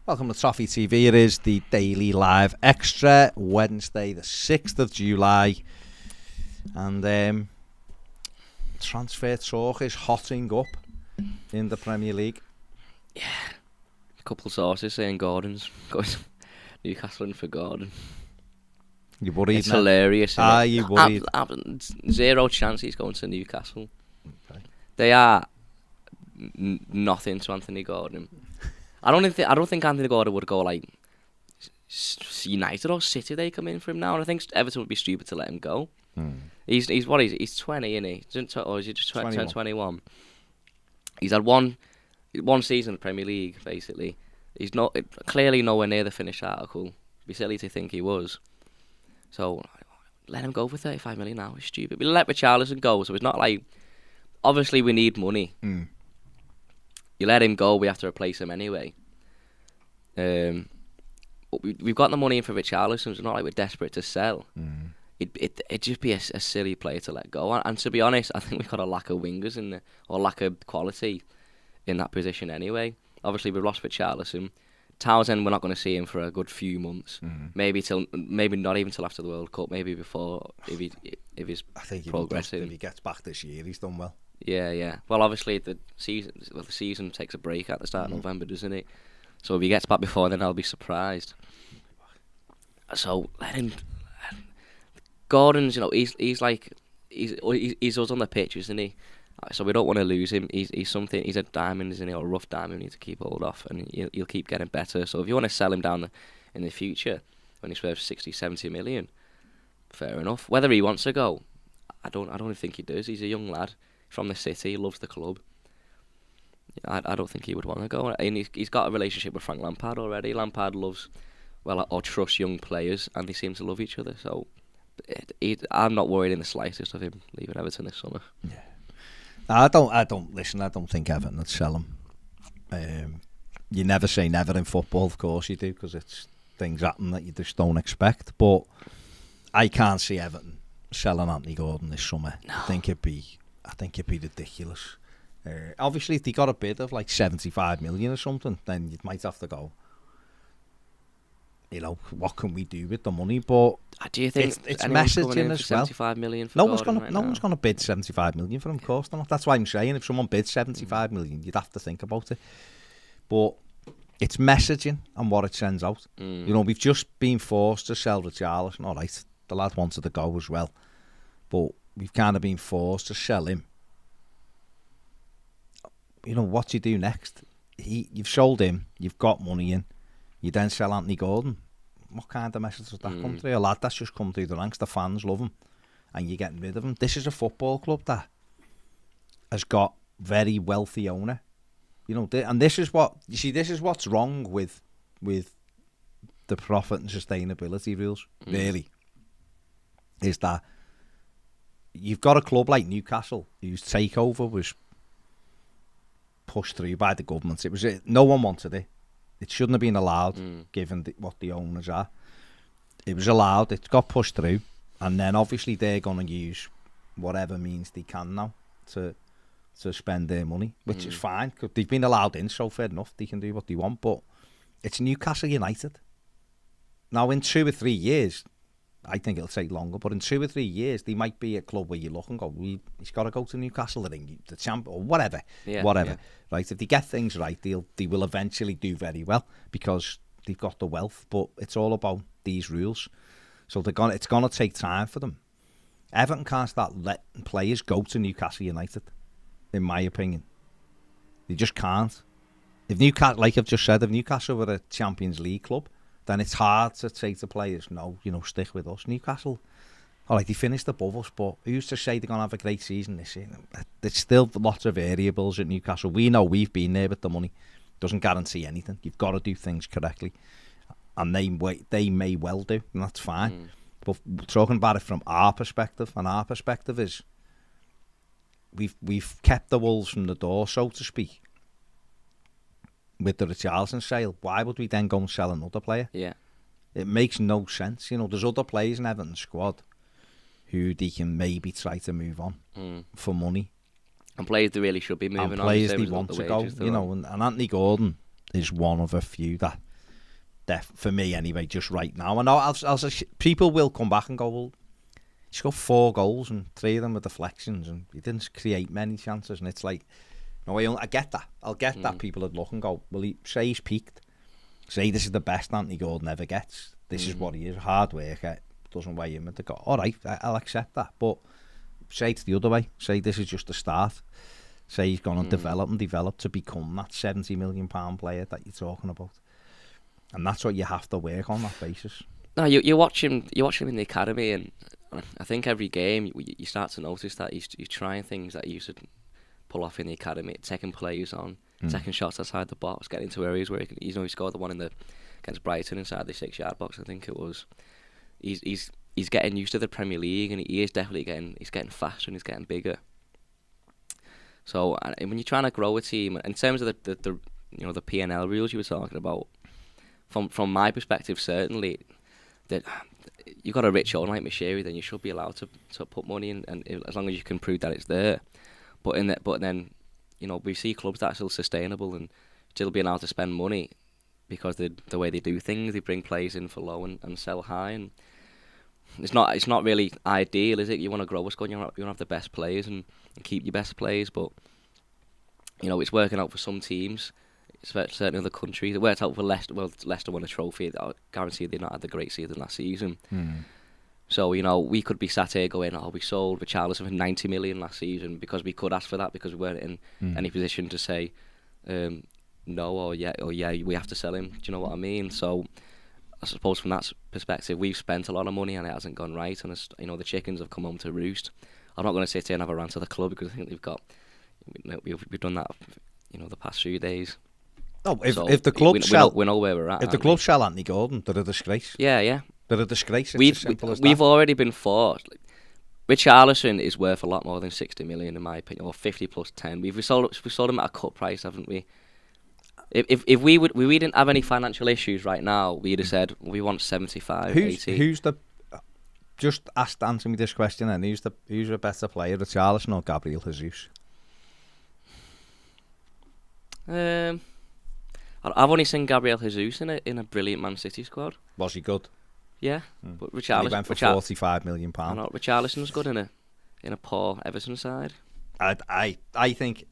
Welcome to Toffee TV. It is the Daily Live Extra, Wednesday the 6th of July. And transfer talk is hotting up in the Premier League. Yeah, a couple of sources saying Gordon's going Newcastle in for Gordon. You worried? It's hilarious. Isn't it? You worried? Zero chance he's going to Newcastle. Okay. They are nothing to Anthony Gordon. I don't think Anthony Gordon would go like United or City. They come in for him now, and I think Everton would be stupid to let him go. He's 20, isn't he? Or is he just 21? He's had one season in the Premier League, basically. He's clearly nowhere near the finished article. It'd be silly to think he was. So let him go for 35 million now. It's stupid. We let Richarlison go, so it's not like, obviously we need money. You let him go, we have to replace him anyway. But we've got the money in for Richarlison, so it's not like we're desperate to sell. It'd just be a silly player to let go. And to be honest, I think we've got a lack of wingers or lack of quality in that position anyway. Obviously, we've lost Richarlison. Townsend, we're not going to see him for a good few months. Maybe not even till after the World Cup. Maybe before, if he's progressing. If he gets back this year, he's done well. Yeah. Well, obviously the season takes a break at the start of November, doesn't it? So if he gets back before then, I'll be surprised. So let him. Gordon's, he's us on the pitch, isn't he? So we don't want to lose him. He's a diamond, isn't he? Or a rough diamond we need to keep hold of, and he'll keep getting better. So if you want to sell him down in the future when he's worth 60, 70 million, fair enough. Whether he wants to go, I don't think he does. He's a young lad from the city, he loves the club. I don't think he would want to go. And he's got a relationship with Frank Lampard already. Lampard loves, or trusts young players, and they seem to love each other. So I'm not worried in the slightest of him leaving Everton this summer. Yeah, I don't think Everton would sell him. You never say never in football, of course you do, because it's things happen that you just don't expect. But I can't see Everton selling Anthony Gordon this summer. No. I think it'd be ridiculous. Obviously, if they got a bid of like 75 million or something, then you might have to go, what can we do with the money? But do you think it's messaging as well? 75 million for no one's going to bid 75 million for him, of course not. That's why I'm saying if someone bids 75 million, you'd have to think about it. But it's messaging and what it sends out. We've just been forced to sell Richarlison. All right, the lad wanted to go as well, but we've kind of been forced to sell him. What do you do next? You've sold him, you've got money in, you then sell Anthony Gordon. What kind of message does that come through? A lad that's just come through the ranks, the fans love him, and you're getting rid of him. This is a football club that has got very wealthy owner. And this is what's wrong with the profit and sustainability rules, really, is that you've got a club like Newcastle whose takeover was pushed through by the government. No one wanted it. It shouldn't have been allowed, given what the owners are. It was allowed. It got pushed through, and then obviously they're going to use whatever means they can now to spend their money, which is fine. Cause they've been allowed in, so fair enough. They can do what they want, but it's Newcastle United. Now, in 2 or 3 years, I think it'll take longer, but in 2 or 3 years, they might be a club where you look and go, he's got to go to Newcastle, the champ, or whatever. Yeah. Right? If they get things right, they will eventually do very well because they've got the wealth. But it's all about these rules, so it's gonna take time for them. Everton can't start letting players go to Newcastle United, in my opinion. They just can't. If Newcastle, like I've just said, if Newcastle were a Champions League club, then it's hard to say to players, no, stick with us. Newcastle, all right, they finished above us, but who's to say they're going to have a great season this year? There's still lots of variables at Newcastle. We know we've been there with the money. Doesn't guarantee anything. You've got to do things correctly. And they may well do, and that's fine. But talking about it from our perspective, and our perspective is we've kept the wolves from the door, so to speak. With the Richarlison sale, why would we then go and sell another player? Yeah, it makes no sense. There's other players in Everton's squad who they can maybe try to move on for money, and players they really should be moving on. And players they want to go, and Anthony Gordon is one of a few that For me anyway, just right now. I know people will come back and go, well, he's got 4 goals and 3 of them were deflections and he didn't create many chances. And it's like, no, I get that. I'll get that people would look and go, well, say he's peaked. Say this is the best Anthony Gordon ever gets. This is what he is. Hard worker, doesn't weigh him. And they go, all right, I'll accept that. But say it's the other way. Say this is just the start. Say he's gone and develop to become that £70 million player that you're talking about. And that's what you have to work on that basis. No, you watch him in the academy, and I think every game you start to notice that he's trying things that he used to pull off in the academy, taking players on, taking shots outside the box, getting into areas where he scored the one against Brighton inside the 6-yard box, I think it was. He's getting used to the Premier League, and he is definitely getting faster and he's getting bigger. So when you're trying to grow a team, in terms of the P&L rules you were talking about, from my perspective, certainly that you've got a rich owner like Mashiri, then you should be allowed to put money in, and as long as you can prove that it's there. But then we see clubs that are still sustainable and still being able to spend money because the way they do things, they bring players in for low and sell high, and it's not really ideal, is it? You want to grow a squad, you want to have the best players and keep your best players, but it's working out for some teams. Certainly other countries. It worked out for Leicester. Well, Leicester won a trophy. I guarantee they've not had a great season last season. So, we could be sat here going, we sold Richarlison for 90 million last season, because we could ask for that, because we weren't in any position to say no or yeah, we have to sell him. Do you know what I mean? So I suppose from that perspective, we've spent a lot of money and it hasn't gone right, and the chickens have come home to roost. I'm not going to sit here and have a rant to the club, because I think we've done that the past few days. No, if the club we know where we're at. If the club sell Anthony Gordon, they're a disgrace. Yeah. They're a disgrace. It's as simple as that. We've already been forced. Richarlison is worth a lot more than 60 million, in my opinion, or 50 plus 10. We sold him at a cut price, haven't we? If we didn't have any financial issues right now, we'd have said we want 75, 80. Just answer me this question, and who's the better player, Richarlison or Gabriel Jesus? I've only seen Gabriel Jesus in a brilliant Man City squad. Was he good? Yeah, but Richarlison, he went for £45 million. I know Richarlison's good in a poor Everton side. I think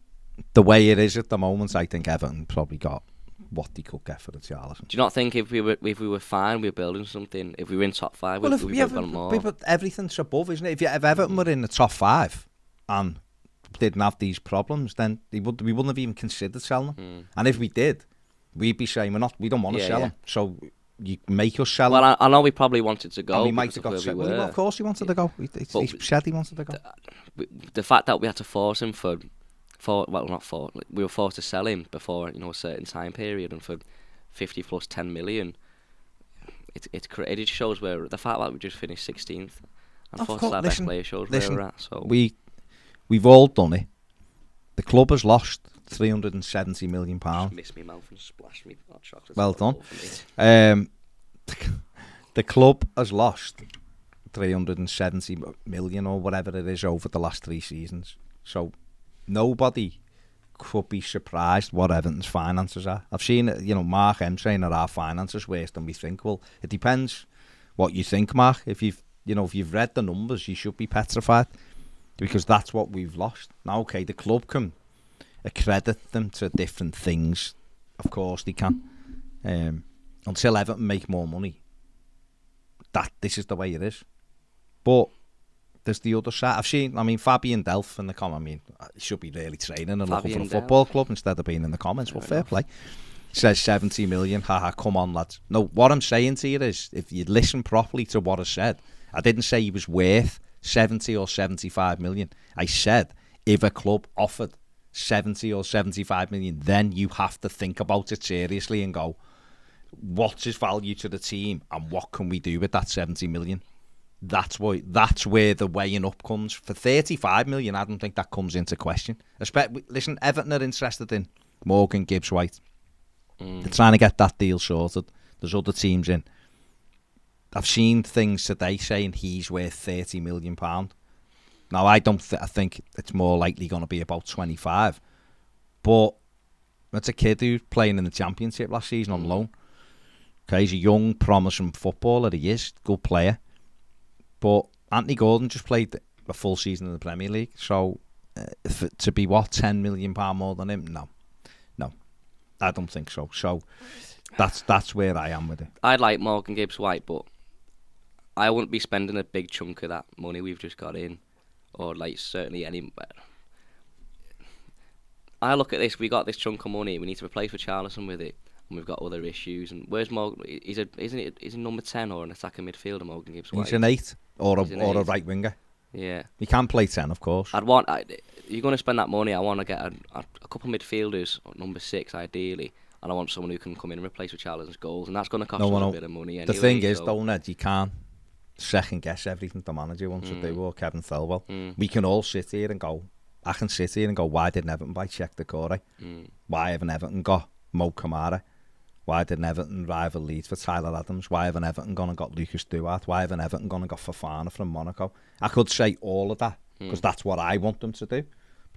the way it is at the moment, I think Everton probably got what they could get for Richarlison. Do you not think if we were fine, we were building something, if we were in top 5, we'd have done more? But everything's above, isn't it? If Everton were in the top 5 and didn't have these problems, then we wouldn't have even considered selling them. And if we did, we'd be saying we don't want to sell him. So you make us sell him. Well, I know we probably wanted to go. And we might have got well, of course he wanted to go. He said he wanted to go. The fact that we had to force him we were forced to sell him before a certain time period, and for 50 plus 10 million, it shows where the fact that we just finished 16th and forced our best player shows where we're at. So we've all done it. The club has lost £370 million. Just missed me mouth and splashed me hot chocolate. Well done. The club has lost 370 million or whatever it is over the last 3 seasons. So nobody could be surprised what Everton's finances are. I've seen Mark M saying that our finances worse than we think. Well, it depends what you think, Mark. If you've read the numbers, you should be petrified, because that's what we've lost. Now, okay, the club can accredit them to different things. Of course they can. Until Everton make more money, this is the way it is. But there's the other side. I've seen, Fabian Delph in the comments. He should be really training and looking for a football club instead of being in the comments. Well, fair play. Says 70 million. Haha, come on, lads. No, what I'm saying to you is, if you listen properly to what I said, I didn't say he was worth 70 or 75 million. I said, if a club offered 70 or 75 million, then you have to think about it seriously and go, what's his value to the team and what can we do with that 70 million? That's where the weighing up comes. For 35 million, I don't think that comes into question. Listen, Everton are interested in Morgan Gibbs-White. They're trying to get that deal sorted. There's other teams in. I've seen things today saying he's worth £30 million. Now, I think it's more likely going to be about 25. But that's a kid who's playing in the Championship last season on loan. Okay, he's a young, promising footballer. He is good player, but Anthony Gordon just played a full season in the Premier League. So to be what, £10 million more than him? No, I don't think so. So that's where I am with it. I'd like Morgan Gibbs-White, but I wouldn't be spending a big chunk of that money we've just got in, or like certainly any. I look at this. We got this chunk of money. We need to replace Richarlison with it, and we've got other issues. And where's Morgan? Isn't he number 10 or an attacking midfielder? Morgan Gibbs-White. He's an 8 or a right winger. Yeah, he can play 10, of course. You're going to spend that money. I want to get a couple of midfielders, number 6 ideally, and I want someone who can come in and replace Richarlison's goals, and that's going to cost us a bit of money anyway. The thing is, though, Ned, you can't second guess everything the manager wants to do, or Kevin Thelwell. We can all sit here and go, I can sit here and go, why didn't Everton buy Czech Decore? Why haven't Everton got Mo Kamara? Why didn't Everton rival Leeds for Tyler Adams? Why haven't Everton gone and got Lucas Duarte? Why haven't Everton gone and got Fofana from Monaco? I could say all of that, because that's what I want them to do.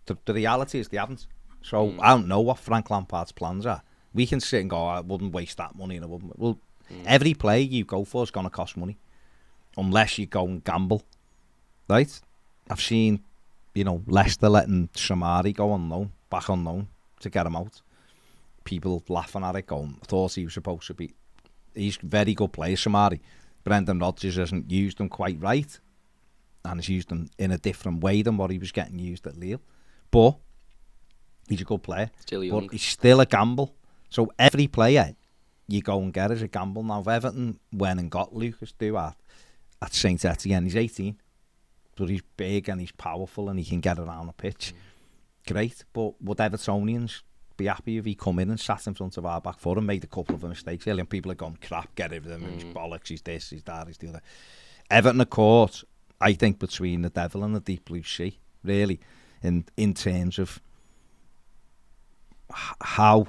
But the reality is they haven't. So I don't know what Frank Lampard's plans are. We can sit and go, I wouldn't waste that money. And I wouldn't. Well, every player you go for is going to cost money, unless you go and gamble, right? I've seen, Leicester letting Shamari go on loan, back on loan, to get him out. People laughing at it, going, thought he was supposed to be. He's a very good player, Shamari. Brendan Rodgers hasn't used him quite right, and has used him in a different way than what he was getting used at Lille. But he's a good player. Still young. But he's still a gamble. So every player you go and get is a gamble. Now, if Everton went and got Lucas Duarte at St Etienne, he's 18. But he's big and he's powerful and he can get around the pitch. Great. But would Evertonians be happy if he come in and sat in front of our back four and made a couple of mistakes early, and people are going, crap, get rid of him, he's bollocks, he's this, he's that, he's the other. Everton are caught, I think, between the devil and the deep blue sea, really, in terms of how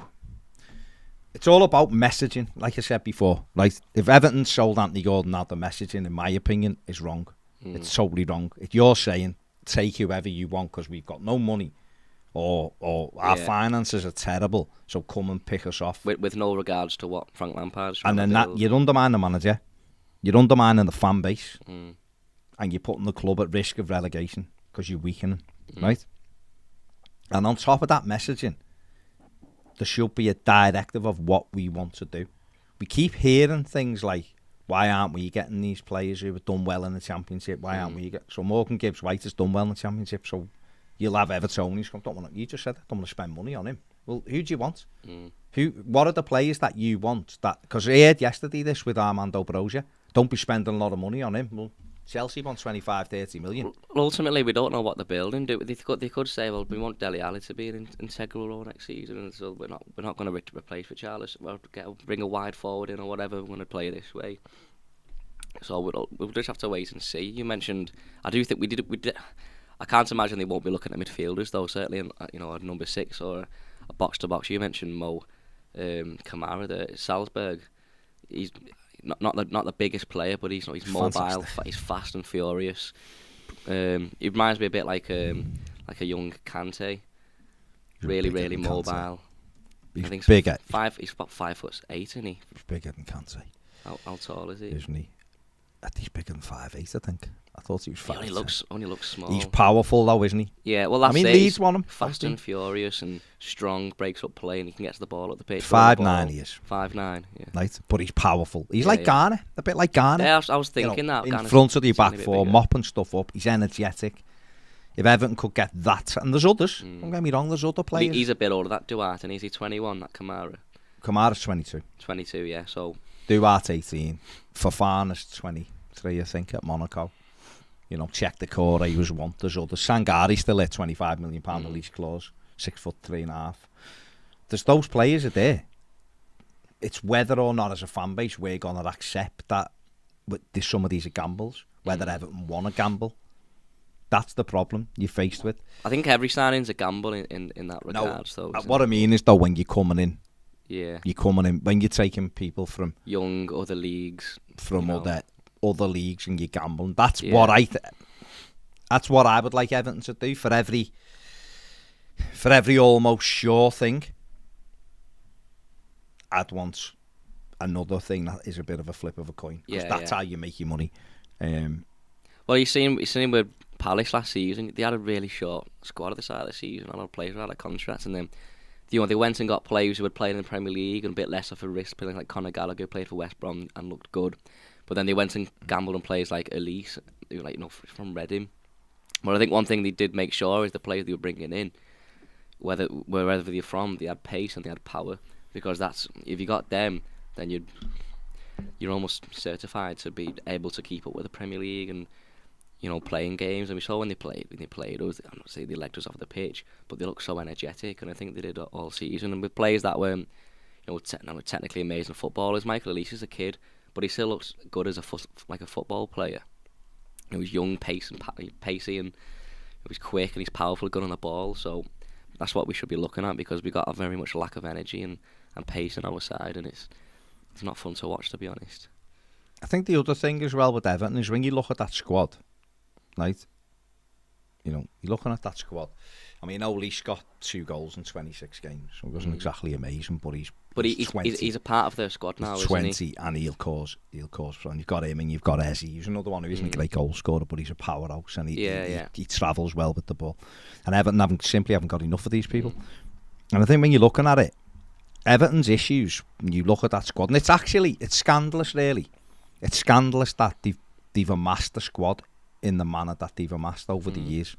it's all about messaging, like I said before, right? If Everton sold Anthony Gordon now, the messaging, in my opinion, is wrong. It's totally wrong. If you're saying, take whoever you want because we've got no money, or our finances are terrible, so come and pick us off. With no regards to what Frank Lampard's and trying then to that build. you're undermining the manager, you're undermining the fan base, and you're putting the club at risk of relegation because you're weakening, right? And on top of that messaging, there should be a directive of what we want to do. We keep hearing things like, why aren't we getting these players who have done well in the Championship? Why aren't we so Morgan Gibbs-White has done well in the Championship, so you'll have Evertonians come, you just said, don't want to spend money on him. Well, who do you want? What are the players that you want? Because I heard yesterday this with Armando Broja. Don't be spending a lot of money on him. Well, Chelsea want 25-30 million. Well, ultimately, we don't know what they're building. They could say, well, we want Dele Alli to be an integral role next season, and so we're not going to replace Richarlison. We'll bring a wide forward in or whatever. We're going to play this way. So we'll just have to wait and see. You mentioned, I do think we did. I can't imagine they won't be looking at midfielders though. Certainly, a number 6 or a box to box. You mentioned Mo Kamara, the Salzburg. He's not the biggest player, but he's mobile. He's fast and furious. He reminds me a bit like a young Kante. Really mobile. He's I think bigger. He's about 5'8", isn't he? He's bigger than Kante. How tall is he? Isn't he? I think he's bigger than 5'8", I think. I thought he was 5'10". He only looks small. He's powerful though, isn't he? Yeah, well that's it. Leeds want him. Fast and furious and strong, breaks up play, and he can get to the ball at the pitch. 5'9" he is. 5'9", yeah. Right, but he's powerful. He's like Garner, a bit like Garner. Yeah, I was thinking that. In Garner's front of the back four, bigger. mopping stuff up. He's energetic. If Everton could get that, and there's others, don't get me wrong, there's other players. He's a bit older, that Duarte, and is he 21, that Kamara? Kamara's 22. 22, yeah, so... Duarte 18. Fofana's 23, I think, at Monaco. Check the core, he was one. There's others. Sangari's still at £25 million release clause. 6'3.5". There's those players are there. It's whether or not as a fan base we're going to accept that some of these are gambles, whether Everton want to gamble. That's the problem you're faced with. I think every signing's a gamble in that regard. What I mean is, though, when you're coming in, yeah, when you're taking people from young other leagues, from other leagues, and you're gambling. That's what that's what I would like Everton to do for every almost sure thing. I'd want another thing that is a bit of a flip of a coin. Because that's how you make your money. Well, you seen with Palace last season. They had a really short squad at the start of the season. A lot of players were out of contracts, and then they went and got players who had played in the Premier League and a bit less of a risk. Players like Conor Gallagher played for West Brom and looked good, but then they went and gambled on players like Elise, who were from Reading. But I think one thing they did make sure is the players they were bringing in, wherever they're from, they had pace and they had power. Because if you got them, then you're almost certified to be able to keep up with the Premier League and playing games. And we saw when they played, I'm not saying they legged us off the pitch, but they looked so energetic, and I think they did all season. And with players that were technically amazing footballers, Michael Elise is a kid, but he still looks good as a football player. He was young, pacey, and he was quick, and he's powerful, good on the ball. So that's what we should be looking at, because we got a very much lack of energy and pace on our side, and it's not fun to watch, to be honest. I think the other thing as well with Everton is when you look at that squad, right? You're looking at that squad. I mean, Ole's got 2 goals in 26 games, so it wasn't exactly amazing, but he's 20, he's a part of their squad now, isn't 20, he? And he'll cause fun. You've got him and you've got Eze. He's another one who isn't a great goal scorer, but he's a powerhouse, and he travels well with the ball. And Everton simply haven't got enough of these people. And I think when you're looking at it, Everton's issues, when you look at that squad, and it's scandalous, really. It's scandalous that they've amassed the squad in the manner that they've amassed over the years,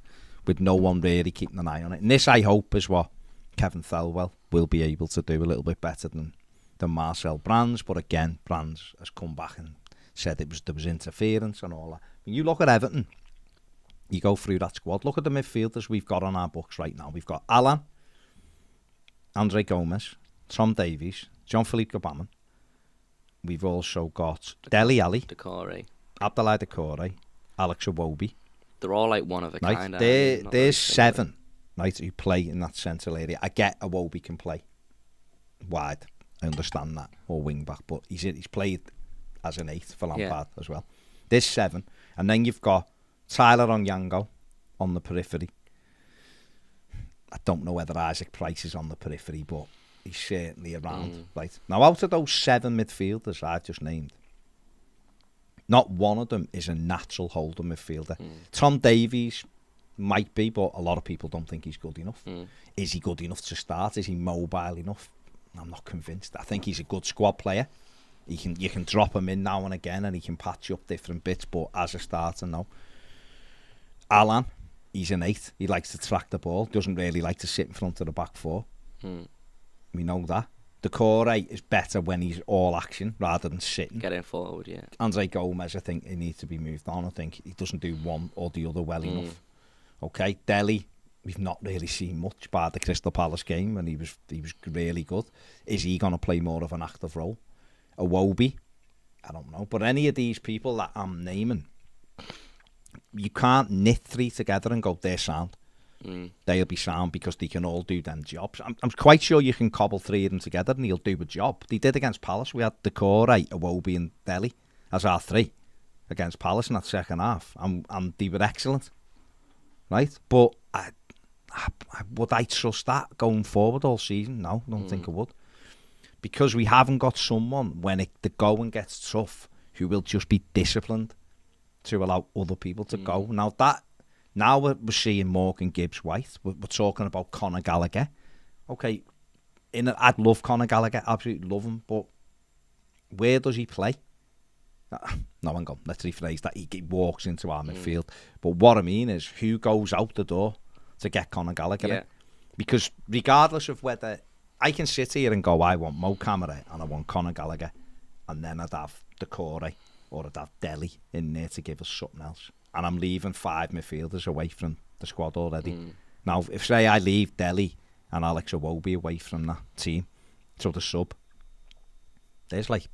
with no one really keeping an eye on it. And this, I hope, is what Kevin Thelwell will be able to do a little bit better than Marcel Brands. But again, Brands has come back and said there was interference and all that. When you look at Everton, you go through that squad, look at the midfielders we've got on our books right now. We've got Alan, Andre Gomez, Tom Davies, Jean-Philippe Gbamin. We've also got Dele Alli, Abdoulaye Doucouré, Alex Iwobi. They're all like one of a kind. There's 7, right, who play in that central area. I get Iwobi can play wide. I understand that, or wing back, but he's played as an 8 for Lampard as well. There's 7, and then you've got Tyler Onyango on the periphery. I don't know whether Isaac Price is on the periphery, but he's certainly around. Right now, out of those 7 midfielders I've just named, not one of them is a natural holder midfielder. Tom Davies might be, but a lot of people don't think he's good enough. Is he good enough to start? Is he mobile enough? I'm not convinced. I think he's a good squad player. You can drop him in now and again, and he can patch up different bits, but as a starter, no. Alan, he's an 8. He likes to track the ball. Doesn't really like to sit in front of the back 4. We know that. Doucouré is better when he's all action rather than sitting. Getting forward, yeah. Andre Gomez, I think he needs to be moved on. I think he doesn't do one or the other well enough. Okay, Dele, we've not really seen much by the Crystal Palace game, and he was really good. Is he going to play more of an active role? Iwobi, I don't know. But any of these people that I'm naming, you can't knit 3 together and go, they're sound. They'll be sound because they can all do them jobs. I'm quite sure you can cobble 3 of them together and he'll do a job. They did against Palace. We had Doucouré, Iwobi and Dele as our 3 against Palace in that second half, and they were excellent, right? But would I trust that going forward all season? No, I don't think I would, because we haven't got someone when the going gets tough who will just be disciplined to allow other people to go. Now we're seeing Morgan Gibbs-White. We're talking about Conor Gallagher. Okay, I'd love Conor Gallagher, absolutely love him, but where does he play? No, hang on, let's rephrase that. He walks into our midfield. But what I mean is, who goes out the door to get Conor Gallagher in? Because regardless of whether... I can sit here and go, I want Mo Camara and I want Conor Gallagher, and then I'd have Doucouré or I'd have Dele in there to give us something else. And I'm leaving 5 midfielders away from the squad already. Now, if say I leave Dele and Alex Iwobi away from that team, so the sub, there's like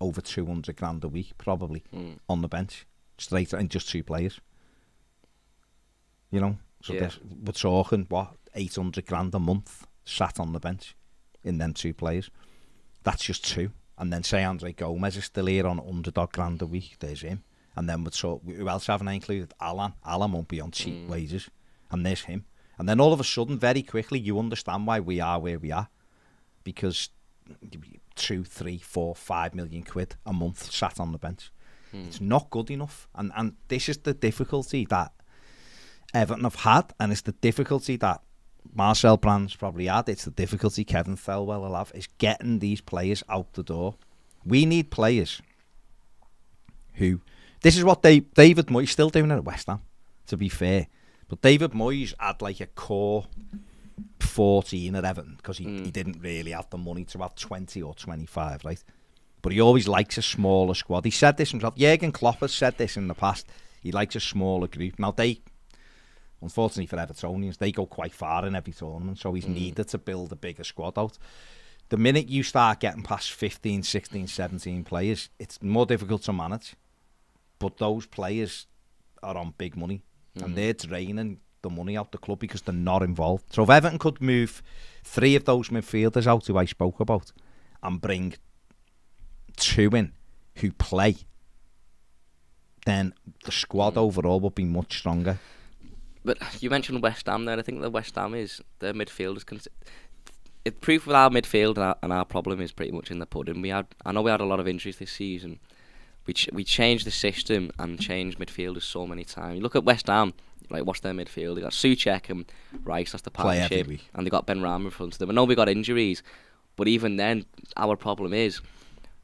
over 200 grand a week probably on the bench, straight, and just 2 players. So we're talking, 800 grand a month sat on the bench in them 2 players. That's just 2. And then say Andre Gomez is still here on 100 odd grand a week, there's him. And then who else haven't I included? Alan. Alan won't be on cheap wages. And there's him. And then all of a sudden, very quickly, you understand why we are where we are. Because 2, 3, 4, 5 million quid a month sat on the bench. It's not good enough. And this is the difficulty that Everton have had, and it's the difficulty that Marcel Brandt's probably had. It's the difficulty Kevin Thelwell will have, is getting these players out the door. We need players who... This is what David Moyes still doing it at West Ham, to be fair. But David Moyes had like a core 14 at Everton because he didn't really have the money to have 20 or 25, right? But he always likes a smaller squad. He said this himself. Jurgen Klopp has said this in the past. He likes a smaller group. Now, unfortunately for Evertonians, they go quite far in every tournament, so he's needed to build a bigger squad out. The minute you start getting past 15, 16, 17 players, it's more difficult to manage. But those players are on big money, and they're draining the money out the club because they're not involved. So if Everton could move 3 of those midfielders out who I spoke about and bring 2 in who play, then the squad overall would be much stronger. But you mentioned West Ham there. I think the West Ham is their midfielders. It's proof with our midfield and our problem is pretty much in the pudding. I know we had a lot of injuries this season. We changed the system and changed midfielders so many times. You look at West Ham, like what's their midfield? They got Souček and Rice, that's the partnership, and they got Ben Rama in front of them. I know we got injuries, but even then, our problem is,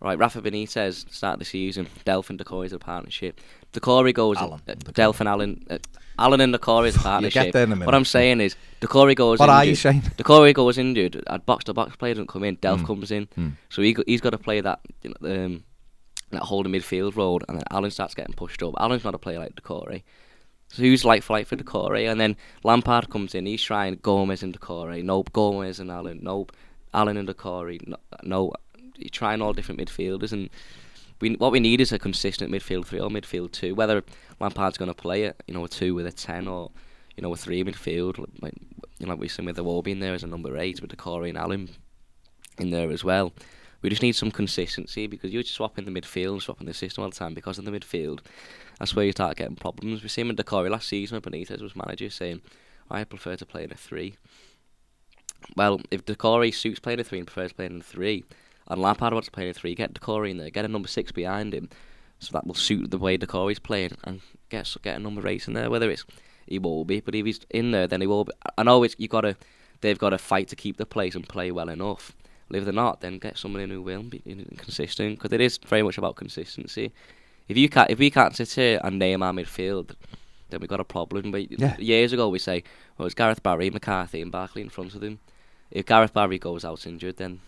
right, Rafa Benitez started the season, Delph and Decore is a partnership. Decore goes, Delph and Allen and Decore is a partnership. What I'm saying is, Decore goes What injured. Are you saying? Decore goes injured, a box-to-box player doesn't come in, Delph comes in, so he's got to play that, that holding midfield role, and then Allen starts getting pushed up. Allen's not a player like Decore. So who's like for Decore? And then Lampard comes in, he's trying Gomez and Decore. Nope, Gomez and Allen. Nope, Allen and Decore. No, he's trying all different midfielders, and what we need is a consistent midfield 3 or midfield 2. Whether Lampard's going to play it, a 2 with a 10 or a 3 midfield, like we've seen with the Iwobi in there as a number 8 with Decore and Allen in there as well. We just need some consistency because you're just swapping the midfield, swapping the system all the time because of the midfield. That's where you start getting problems. We see him in Decore last season when Benitez was manager saying, I prefer to play in a 3. Well, if Decore suits playing a 3 and prefers playing in a 3, and Lampard wants to play in a 3, get Decore in there, get a number 6 behind him, so that will suit the way Decore's playing, and get a number 8 in there, whether it's Iwobi, but if he's in there, then he will be. I know they've got to fight to keep the place and play well enough. If they're not, then get someone in who will be consistent, because it is very much about consistency. If we can't sit here and name our midfield, then we've got a problem. But years ago we say, well, it's Gareth Barry, McCarthy and Barkley in front of them. If Gareth Barry goes out injured, then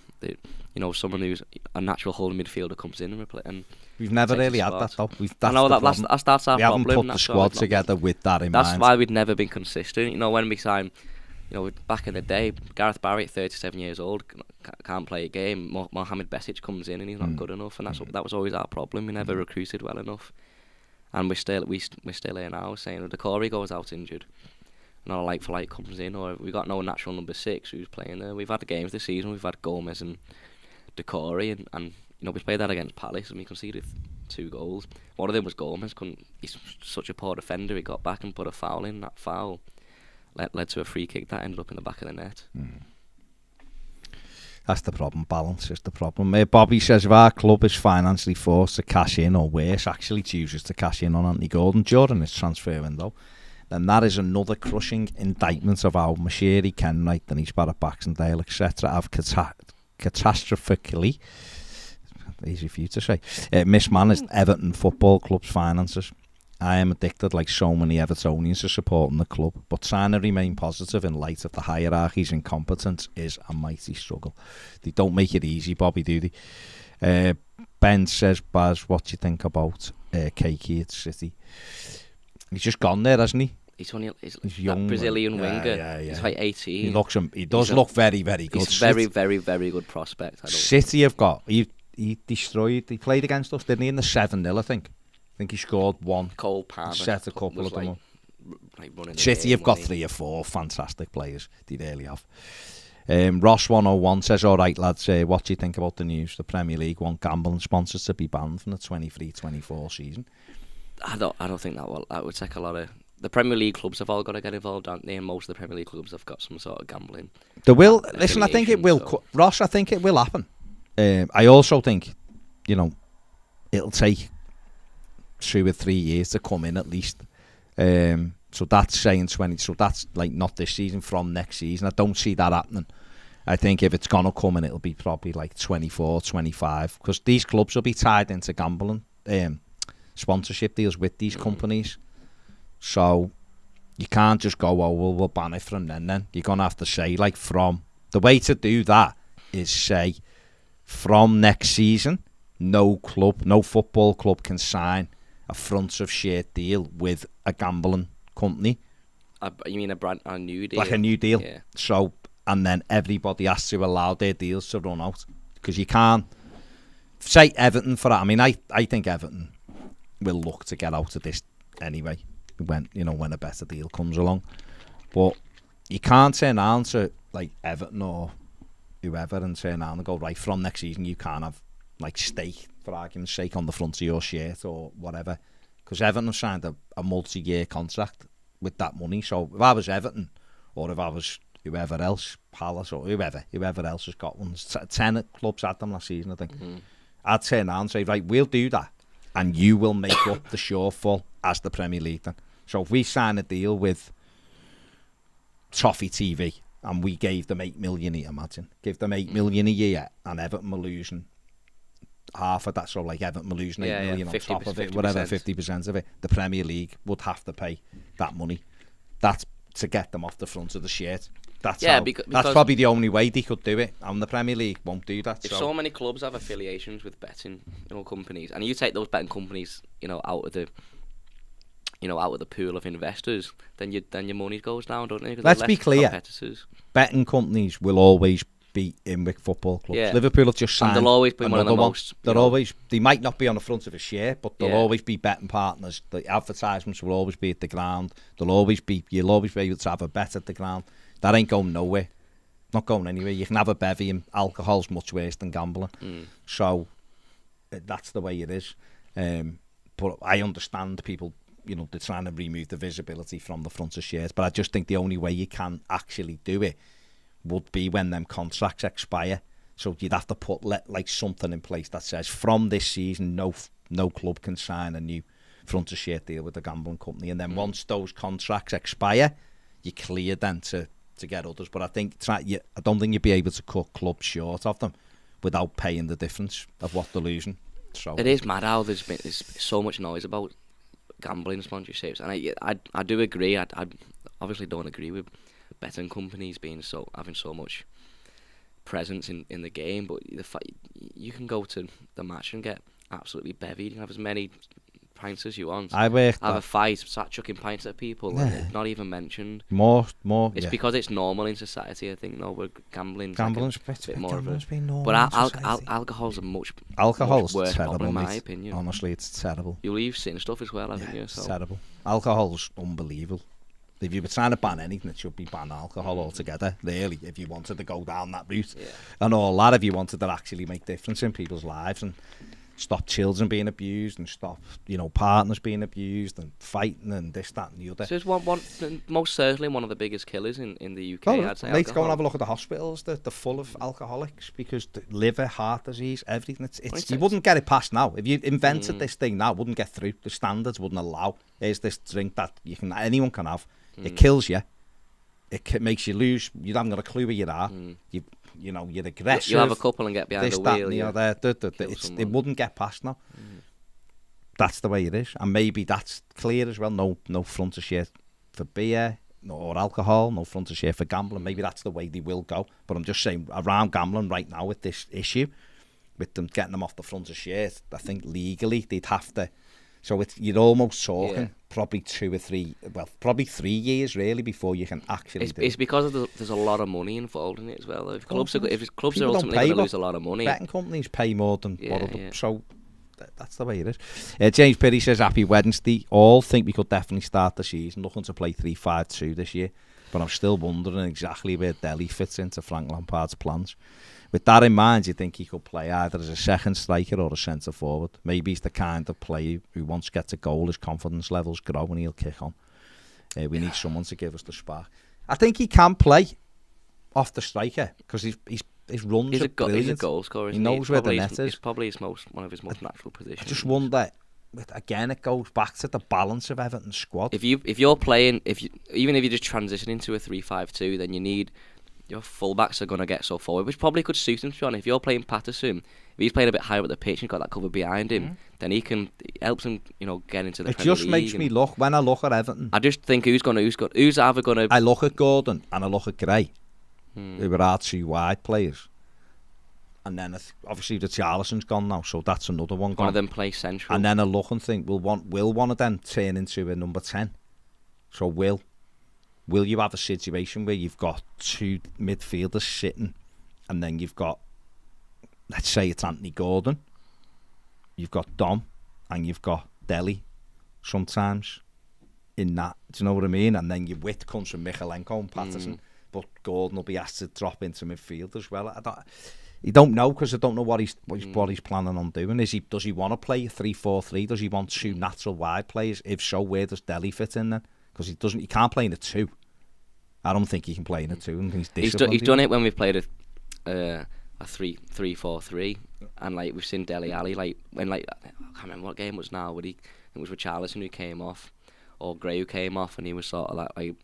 someone who's a natural holding midfielder comes in and replace. And we've never really had that though. I know that's our problem. We haven't put the squad together with that in mind. That's why we've never been consistent. When we signed, back in the day, Gareth Barry at 37 years old can't play a game. Mohamed Besic comes in and he's not good enough, and that was always our problem. We never recruited well enough, and we're still here now saying if Decore goes out injured, not a like for like comes in, or we got no natural number 6 who's playing there. We've had games this season. We've had Gomez and Decore, and we played that against Palace and we conceded 2 goals. One of them was Gomez. He's such a poor defender. He got back and put a foul in. That foul led to a free kick that ended up in the back of the net. That's the problem. Balance is the problem. Bobby says if our club is financially forced to cash in, or worse, actually chooses to cash in on Anthony Gordon during its transfer window, then that is another crushing indictment of how Mashiri, Kenwright, Denise Barrett, Baxendale, etc. have catastrophically, easy for you to say, mismanaged Everton Football Club's finances. I am addicted, like so many Evertonians, to supporting the club, but trying to remain positive in light of the hierarchy's incompetence is a mighty struggle. They don't make it easy, Bobby, do they? Ben says, Baz, what do you think about Keiki at City? He's just gone there, hasn't he? He's young, Brazilian winger. Yeah. He's like 18. He does look very, very good. He's very, very, very good prospect. City have got... He played against us, didn't he, in the 7-0, I think. I think he scored 1. Cole Palmer set a couple of them up. Like City have got 3 or 4 fantastic players. They really have. Ross101 says, all right, lads, what do you think about the news? The Premier League want gambling sponsors to be banned from the 23-24 season. I don't think that would take a lot of... The Premier League clubs have all got to get involved, aren't they? And most of the Premier League clubs have got some sort of gambling. They will. Listen, I think it will. So. Ross, I think it will happen. I also think, it'll take 2 or 3 years to come in at least. So that's saying 20. So that's like not this season, from next season. I don't see that happening. I think if it's going to come in, it'll be probably like 24, 25. Because these clubs will be tied into gambling sponsorship deals with these companies. So you can't just go, we'll ban it from then. You're going to have to say, like, from... The way to do that is say, from next season, no football club can sign a front of shirt deal with a gambling company. You mean a new deal? Like a new deal. Yeah. So, and then everybody has to allow their deals to run out. Because you can't... Say Everton for that. I mean, I think Everton will look to get out of this anyway, when a better deal comes along. But you can't turn around to like Everton or whoever and turn around and go, right, from next season you can't have like stake, for argument's sake, on the front of your shirt or whatever, because Everton signed a multi-year contract with that money. So if I was Everton, or if I was whoever else, Palace or whoever else has got one, 10 clubs had them last season, I think. I'd turn around and say, right, we'll do that, and you will make up the shortfall as the Premier League then. So if we sign a deal with Toffee TV and we gave them 8 million a year, imagine, give them 8 million a year, and Everton were losing half of that, so like Everton were losing 8 million on top of it, whatever, 50% of it, the Premier League would have to pay that money. That's to get them off the front of the shirt. That's that's probably the only way they could do it, and the Premier League won't do that. If so many clubs have affiliations with betting, companies, and you take those betting companies, out of the pool of investors, then your money goes down, don't it? Let's be clear. Betting companies will always be in with football clubs. Yeah. Liverpool have just signed. And they'll always be one of the most. They might not be on the front of a shirt, but they'll always be betting partners. The advertisements will always be at the ground. You'll always be able to have a bet at the ground. That ain't going nowhere. Not going anywhere. You can have a bevy, and alcohol's much worse than gambling. So that's the way it is. But I understand people, they're trying to remove the visibility from the front of shares. But I just think the only way you can actually do it would be when them contracts expire. So you'd have to put like something in place that says, from this season, no club can sign a new front of shirt deal with a gambling company. And then once those contracts expire, you're clear then to get others. But I don't think you'd be able to cut clubs short of them without paying the difference of what they're losing. So it is mad how there's so much noise about gambling sponsorships, and I do agree. I obviously don't agree with betting companies having so much presence in the game, but the fact you can go to the match and get absolutely bevied. You can have as many pints as you want. Have a fight, start chucking pints at people, and it's not even mentioned. More. It's because it's normal in society. I think where gambling's like a bit more of a. Normal, but alcohol's a much worse terrible, problem, in my opinion. Honestly, it's terrible. You've seen stuff as well, haven't you? It's terrible. Alcohol's unbelievable. If you were trying to ban anything, it should be ban alcohol altogether, really, if you wanted to go down that route. And all that, if you wanted to actually make difference in people's lives and stop children being abused and stop, partners being abused and fighting and this, that and the other. So it's most certainly one of the biggest killers in the UK, I'd say. Let's go and have a look at the hospitals. They're full of alcoholics because the liver, heart disease, everything. You wouldn't get it past now. If you invented this thing now, it wouldn't get through. The standards wouldn't allow. Here's this drink that anyone can have. It kills you. It makes you lose. You haven't got a clue where you are. You're aggressive. You have a couple and get behind the wheel. It wouldn't get past now. That's the way it is, and maybe that's clear as well. No front of shirt for beer or alcohol. No front of shirt for gambling. Maybe that's the way they will go. But I'm just saying, around gambling right now with this issue, with them getting them off the front of shirt, I think legally they'd have to. So you're almost talking probably 2 or 3, probably 3 years really before you can actually do it. It's because there's a lot of money involved in it as well. If clubs are ultimately going to lose a lot of money. Betting companies pay more than so that's the way it is. James Perry says, happy Wednesday. All think we could definitely start the season looking to play 3-5-2 this year, but I'm still wondering exactly where Delhi fits into Frank Lampard's plans. With that in mind, you think he could play either as a second striker or a centre forward? Maybe he's the kind of player who once he gets a goal, his confidence levels grow and he'll kick on. We need someone to give us the spark. I think he can play off the striker because he's his runs He's are a brilliant. goal scorer. He knows where the net is. It's probably one of his most natural positions. I just wonder. Again, it goes back to the balance of Everton's squad. If you're playing, even if you just transition into a 3-5-2, then you need your fullbacks are going to get so forward, which probably could suit him. To be honest, if you're playing Patterson, if he's playing a bit higher at the pitch and got that cover behind him, then it helps him, get into the Premier League. It just makes me look when I look at Everton. I just think who's either going to. I look at Gordon and I look at Gray, who are our 2 wide players. And then obviously the Charlison's gone now, so that's another one gone. One of them play central. And then I look and think, will one of them turn into a number 10? So will you have a situation where you've got 2 midfielders sitting, and then you've got, let's say it's Anthony Gordon, you've got Dom, and you've got Dele sometimes in that, do you know what I mean? And then your width comes from Michalenko and Patterson, but Gordon will be asked to drop into midfield as well. You don't know, because I don't know what he's planning on doing. Does he want to play a 3-4-3? Does he want 2 natural wide players? If so, where does Dele fit in then? Because he can't play in a 2. I don't think he can play in a 2. And he's done it when we've played a 3-4-3, and like we've seen Dele Alli, like when I can't remember what game it was now, but it was Richarlison who came off, or Gray who came off, and he was sort of like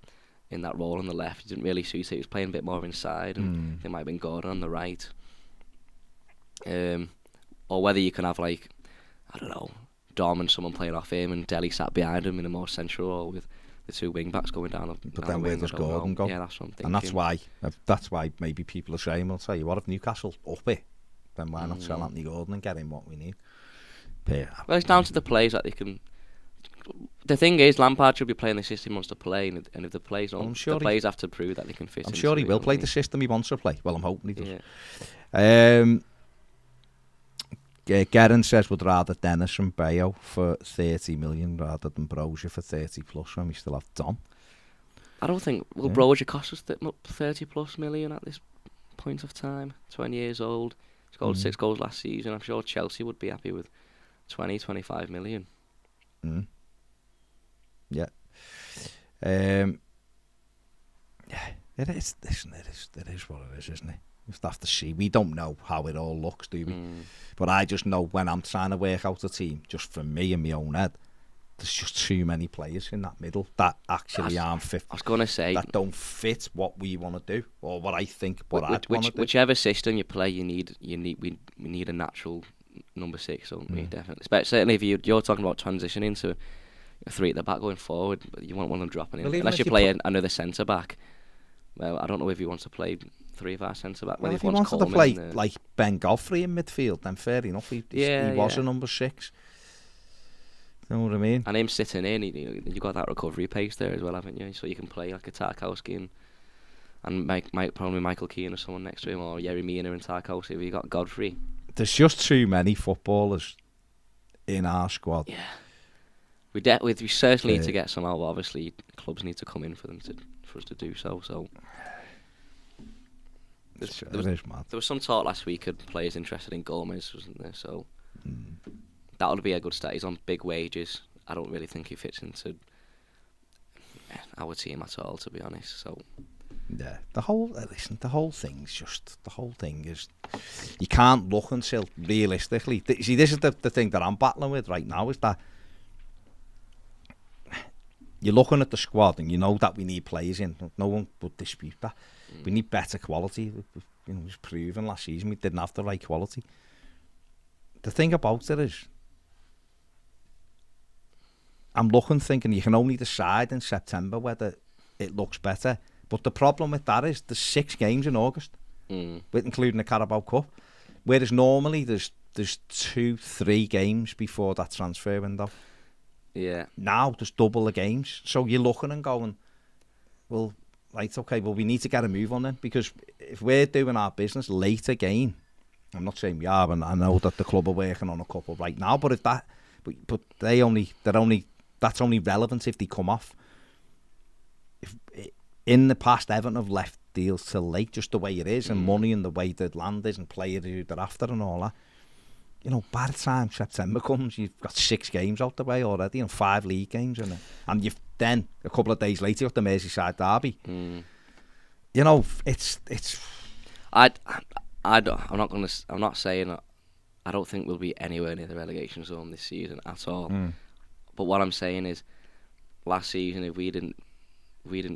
in that role on the left. He didn't really suit it. He was playing a bit more inside, and it might have been Gordon on the right. Or whether you can have I don't know, Dom and someone playing off him and Dele sat behind him in a more central role with the 2 wing backs going down. But then where does Gordon go? Yeah, that's what I'm thinking. And that's why maybe people are saying, "I'll tell you what, if Newcastle up it, then why not sell Anthony Gordon and get him what we need?" Well, it's down to the players that they can. The thing is, Lampard should be playing the system he wants to play, and if the players don't, the players have to prove that they can fit. I'm sure he will play the system he wants to play. Well, I'm hoping he does. Yeah. Gerin says would rather Dennis and Bayo for 30 million rather than Brozier for 30 plus when we still have Dom. I don't think Brozier cost us 30 plus million at this point of time. 20 years old. He scored 6 goals last season. I'm sure Chelsea would be happy with 20-25 million. Yeah. Yeah, it is. Listen, it is what it is, isn't it? We have to see. We don't know how it all looks, do we? But I just know when I'm trying to work out a team, just for me in my own head, there's just too many players in that middle that actually aren't fit. I was going to say that don't fit what we want to do, or what I think I'd want to do. Whichever system you play, we need a natural number 6, don't we? Definitely. But certainly, if you're talking about transitioning to a 3 at the back going forward, but you won't want them dropping in unless you play another centre back. Well, I don't know if he wants to play 3 of our centre back. Well, if he wanted to play like Ben Godfrey in midfield, then fair enough. He was a number 6. You know what I mean? And him sitting in, you got that recovery pace there as well, haven't you? So you can play like a Tarkowski and probably Michael Keane or someone next to him, or Yerry Mina and Tarkowski. If you got Godfrey, there's just too many footballers in our squad. Yeah, we certainly need to get some out. Obviously, clubs need to come in for us to do so. So. There was some talk last week of players interested in Gomez, wasn't there? So that would be a good start. He's on big wages. I don't really think he fits into our team at all, to be honest. So yeah, the whole thing is you can't look until realistically. See, this is the thing that I'm battling with right now, is that you're looking at the squad and you know that we need players in. No one would dispute that. We need better quality. It was proven last season we didn't have the right quality. The thing about it is, I'm thinking you can only decide in September whether it looks better. But the problem with that is there's 6 games in August, with including the Carabao Cup, whereas normally there's 2-3 games before that transfer window. Yeah. Now there's double the games, so you're looking and going, well, right, okay, well, we need to get a move on then, because if we're doing our business late again, I'm not saying we are, and I know that the club are working on a couple right now, but if that, but that's only relevant if they come off. If in the past, Everton have left deals till late, just the way it is, and money and the way the land is, and players who they're after and all that. You know, by the time September comes, you've got 6 games out the way already, and 5 league games in it, and you've then a couple of days later got the Merseyside derby. You know, it's. I'm not saying that I don't think we'll be anywhere near the relegation zone this season at all. But what I'm saying is, last season if we didn't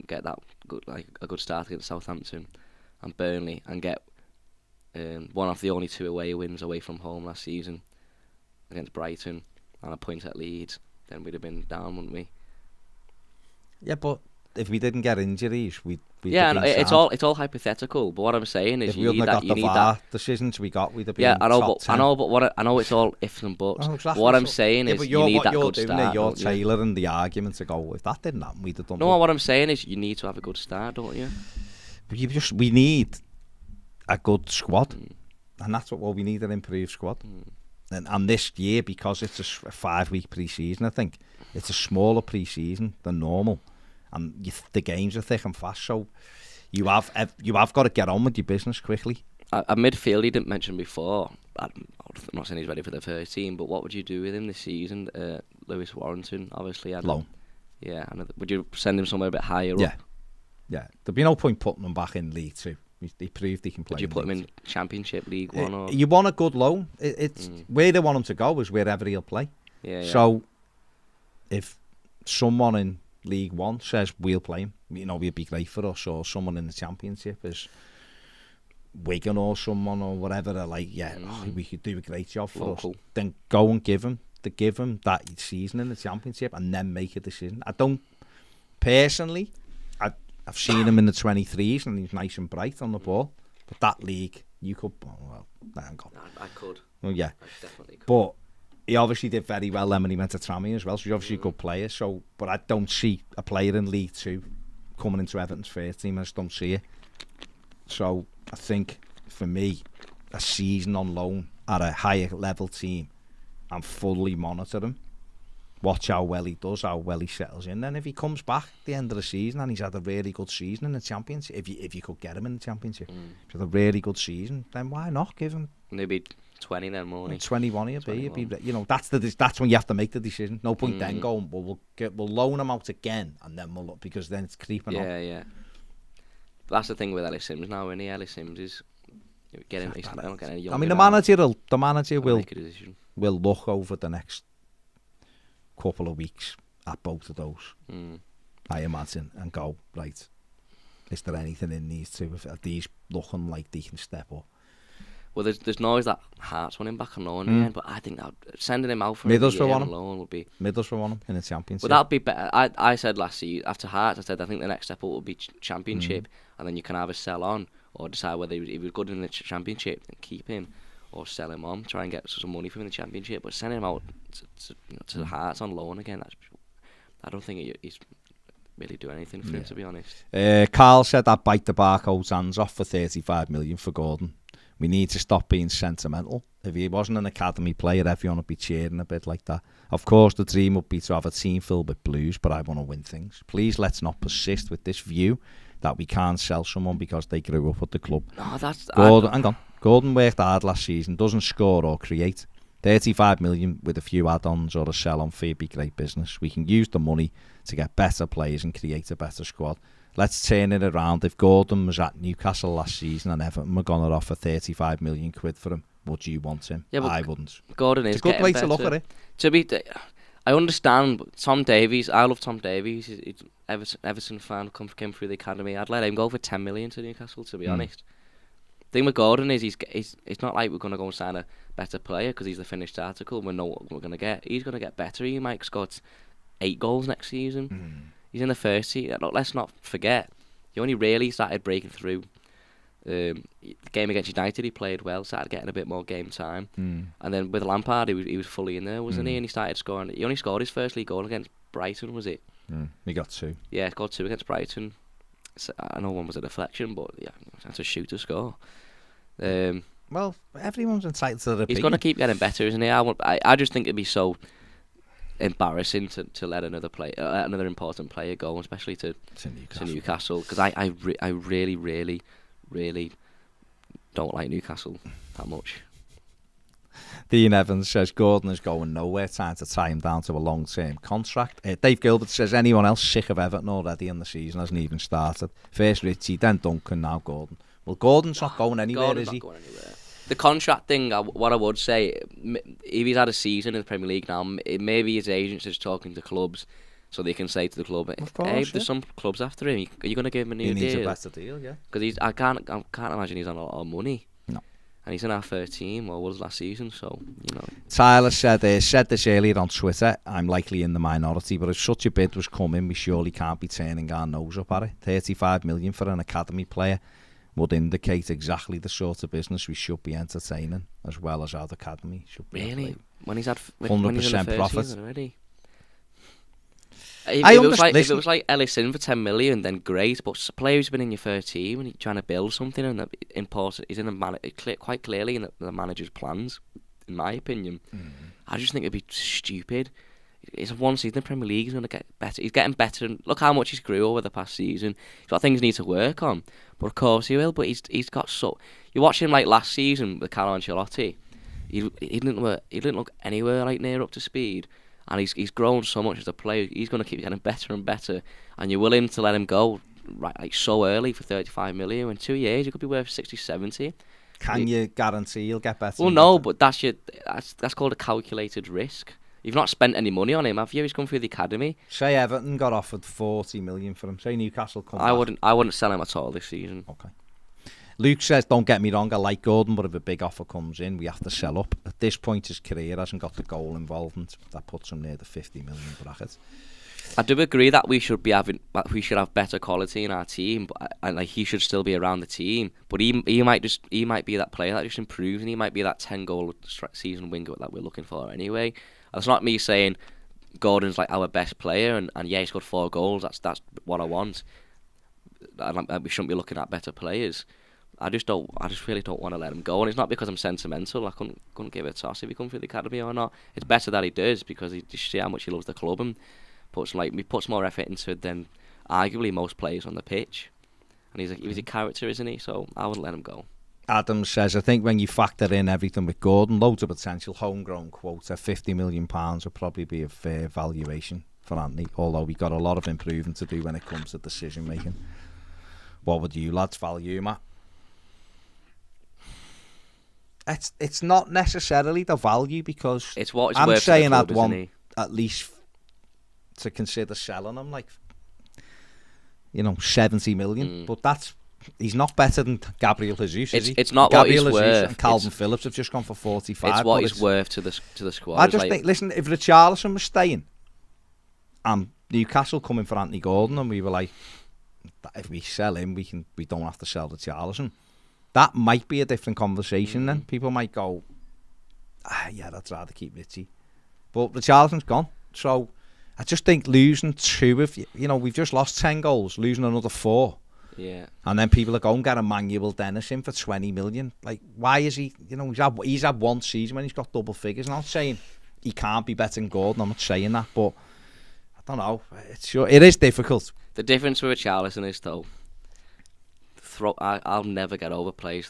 get that good, like a good start against Southampton and Burnley, and get one of the only 2 away wins away from home last season against Brighton and a point at Leeds, then we'd have been down, wouldn't we? Yeah, but if we didn't get injuries, we'd yeah, have and been it's sound. all hypothetical. But what I'm saying is, If we you need wouldn't have that. got You the need VAR that. decisions we got, we'd have been Yeah, top 10. I know it's all ifs and buts. Oh, exactly. What I'm saying is, but you need that you're good doing start. You're don't you? tailoring the argument to go, if that didn't happen, we'd have done. No, what I'm saying is, you need to have a good start, don't you? We need a good squad, and that's what we need, an improved squad. And this year, because it's a 5-week pre-season, I think it's a smaller pre-season than normal, and the games are thick and fast. So you have got to get on with your business quickly. A midfield you didn't mention before. I'm not saying he's ready for the first team, but what would you do with him this season? Lewis Warrington, obviously. Loan. Yeah, and would you send him somewhere a bit higher up? Yeah. There'd be no point putting him back in League Two. They proved he can play. Would you put him in Championship, League One? Or? You want a good loan. It's where they want him to go is wherever he'll play. Yeah. So if someone in League One says we'll play him, it'd be great for us. Or someone in the Championship is Wigan or someone or whatever. They're like, we could do a great job for us. Then go and give him that season in the Championship, and then make a decision. I don't personally. I've seen him in the 23s and he's nice and bright on the ball. But that league, you could... I could. Well, yeah. I definitely could. But he obviously did very well then when he went to Tranmere as well. So he's obviously a good player. So, but I don't see a player in League 2 coming into Everton's first team. I just don't see it. So I think, for me, a season on loan at a higher level team and fully monitor him. Watch how well he does, how well he settles in. Then if he comes back at the end of the season and he's had a really good season in the Championship, if you could get him in the Championship, if he's had a really good season, then why not give him? Maybe 20 then, more. 21 he'll be. That's when you have to make the decision. No point then going, we'll loan him out again, and then we'll look, because then it's creeping up. Yeah. That's the thing with Ellis Sims now, isn't he? Ellis Sims is getting. He's not getting any younger. I mean, the manager will look over the next couple of weeks at both of those, I imagine, and go, right, is there anything in these two? Are these looking like they can step up? Well, there's always that Hearts wanting back on loan again, but I think that sending him out for a year on loan would be... Middlesbrough want him in the Championship. But that'd be better. I said last season, after Hearts, I said I think the next step up would be Championship, and then you can either sell on or decide whether he was good in the Championship and keep him, or sell him on, try and get some money from him in the Championship. But send him out to the Hearts on loan again, I don't think he's really doing anything for him, to be honest. Carl said that bite the Barcode's hands off for 35 million for Gordon. We need to stop being sentimental. If he wasn't an academy player, everyone would be cheering a bit like that. Of course, the dream would be to have a team filled with blues, but I want to win things. Please let's not persist with this view that we can't sell someone because they grew up at the club. No, that's... Gordon worked hard last season, doesn't score or create. 35 million with a few add-ons or a sell-on fee would be great business. We can use the money to get better players and create a better squad. Let's turn it around. If Gordon was at Newcastle last season and Everton were going to offer 35 million quid for him, would you want him? Yeah, I wouldn't. Gordon is it's a good way to look at it. I understand Tom Davies. I love Tom Davies. He's Everton fan, came through the academy. I'd let him go for 10 million to Newcastle, to be honest. The thing with Gordon is it's not like we're going to go and sign a better player because he's the finished article. We know what we're going to get. He's going to get better. He might score 8 goals next season. He's in the first team. Look, let's not forget, he only really started breaking through. The game against United, he played well, started getting a bit more game time. And then with Lampard, he was fully in there, wasn't he? And he started scoring. He only scored his first league goal against Brighton, was it? He got 2. Yeah, he got 2 against Brighton. So, I know one was a deflection, but yeah, that's a shoot to score. Well, everyone's entitled to the opinion. He's going to keep getting better, isn't he? I just think it'd be so embarrassing to let another important player go, especially to Newcastle, because I really, really, really don't like Newcastle that much. Dean Evans says Gordon is going nowhere, time to tie him down to a long-term contract. Dave Gilbert says anyone else sick of Everton already in the season, hasn't even started. First Richie, then Duncan, now Gordon. Well, Gordon's not going anywhere, Gordon's is he? not going anywhere. The contract thing, what I would say, if he's had a season in the Premier League now, maybe his agents is talking to clubs so they can say to the club, hey, there's some clubs after him. Are you going to give him a new deal? He needs a better deal, yeah. Because I can't imagine he's on a lot of money. No. And he's in our first team, or was last season, so, you know. Tyler said this earlier on Twitter, I'm likely in the minority, but if such a bid was coming, we surely can't be turning our nose up at it. 35 million for an academy player would indicate exactly the sort of business we should be entertaining, as well as our academy should be. Really? When he's had 100% profit already? If it was like Ellison for 10 million, then great. But a player who's been in your first team and you're trying to build something, and he's in quite clearly in the manager's plans, in my opinion. I just think it'd be stupid. It's one season in the Premier League. He's going to get better. He's getting better. And look how much he's grew over the past season. He's got things he needs to work on. But of course he will. But he's got so. You watch him like last season with Carlo Ancelotti. He didn't look anywhere like near up to speed. And he's grown so much as a player. He's going to keep getting better and better. And you're willing to let him go like so early for 35 million. In 2 years, he could be worth 60, 70. Can you guarantee he'll get better? Well, no, but that's called a calculated risk. You've not spent any money on him, have you? He's come through the academy. Say Everton got offered 40 million for him. Say Newcastle come I back. I wouldn't sell him at all this season. Okay. Luke says, don't get me wrong, I like Gordon, but if a big offer comes in, we have to sell up. At this point, his career hasn't got the goal involvement. That puts him near the 50 million bracket. I do agree that we should have better quality in our team, and like he should still be around the team. But he might be that player that just improves, and he might be that 10-goal season winger that we're looking for anyway. That's not me saying Gordon's like our best player, and yeah, he's got 4 goals. That's what I want. And we shouldn't be looking at better players. I just really don't want to let him go, and it's not because I'm sentimental. I couldn't give a toss if he come through the academy or not. It's better that he does, because he just see how much he loves the club and puts more effort into it than arguably most players on the pitch. And he's a character, isn't he? So I wouldn't let him go. Adam says, I think when you factor in everything with Gordon, loads of potential homegrown quota, £50 million would probably be a fair valuation for Anthony, although we've got a lot of improving to do when it comes to decision making. What would you lads value, Matt? It's not necessarily the value, because it's what it's I'm worth saying to the club, I'd want at least to consider selling him, like 70 million. But he's not better than Gabriel Jesus, is he? It's not Gabriel what he's Jesus worth. And Calvin Phillips have just gone for 45. It's what he's worth to the squad. I just think, listen, if Richarlison was staying and Newcastle coming for Anthony Gordon, and we were like, if we sell him, we don't have to sell Richarlison. That might be a different conversation then. People might go, yeah, I'd rather keep Richie. But Richarlison's gone. So I just think losing 2 of, we've just lost 10 goals, losing another 4. Yeah. And then people are going, get Emmanuel Dennis in for 20 million. Like, why is he, he's had one season when he's got double figures. And I'm not saying he can't be better than Gordon, I'm not saying that, but I don't know. It is difficult. The difference with Richarlison is, though, I'll never get over players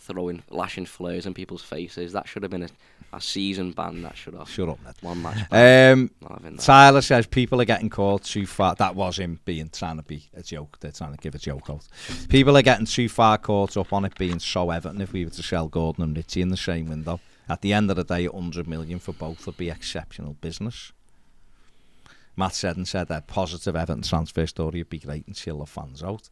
lashing flares in people's faces. That should have been a season ban. That should have. Shut up, Ned. One match ban. Not having that. Tyler says people are getting caught too far. That was him trying to be a joke. They're trying to give a joke out. People are getting too far caught up on it being so Everton if we were to sell Gordon and Richie in the same window. At the end of the day, 100 million for both would be exceptional business. Matt said that positive Everton transfer story would be great and chill the fans out.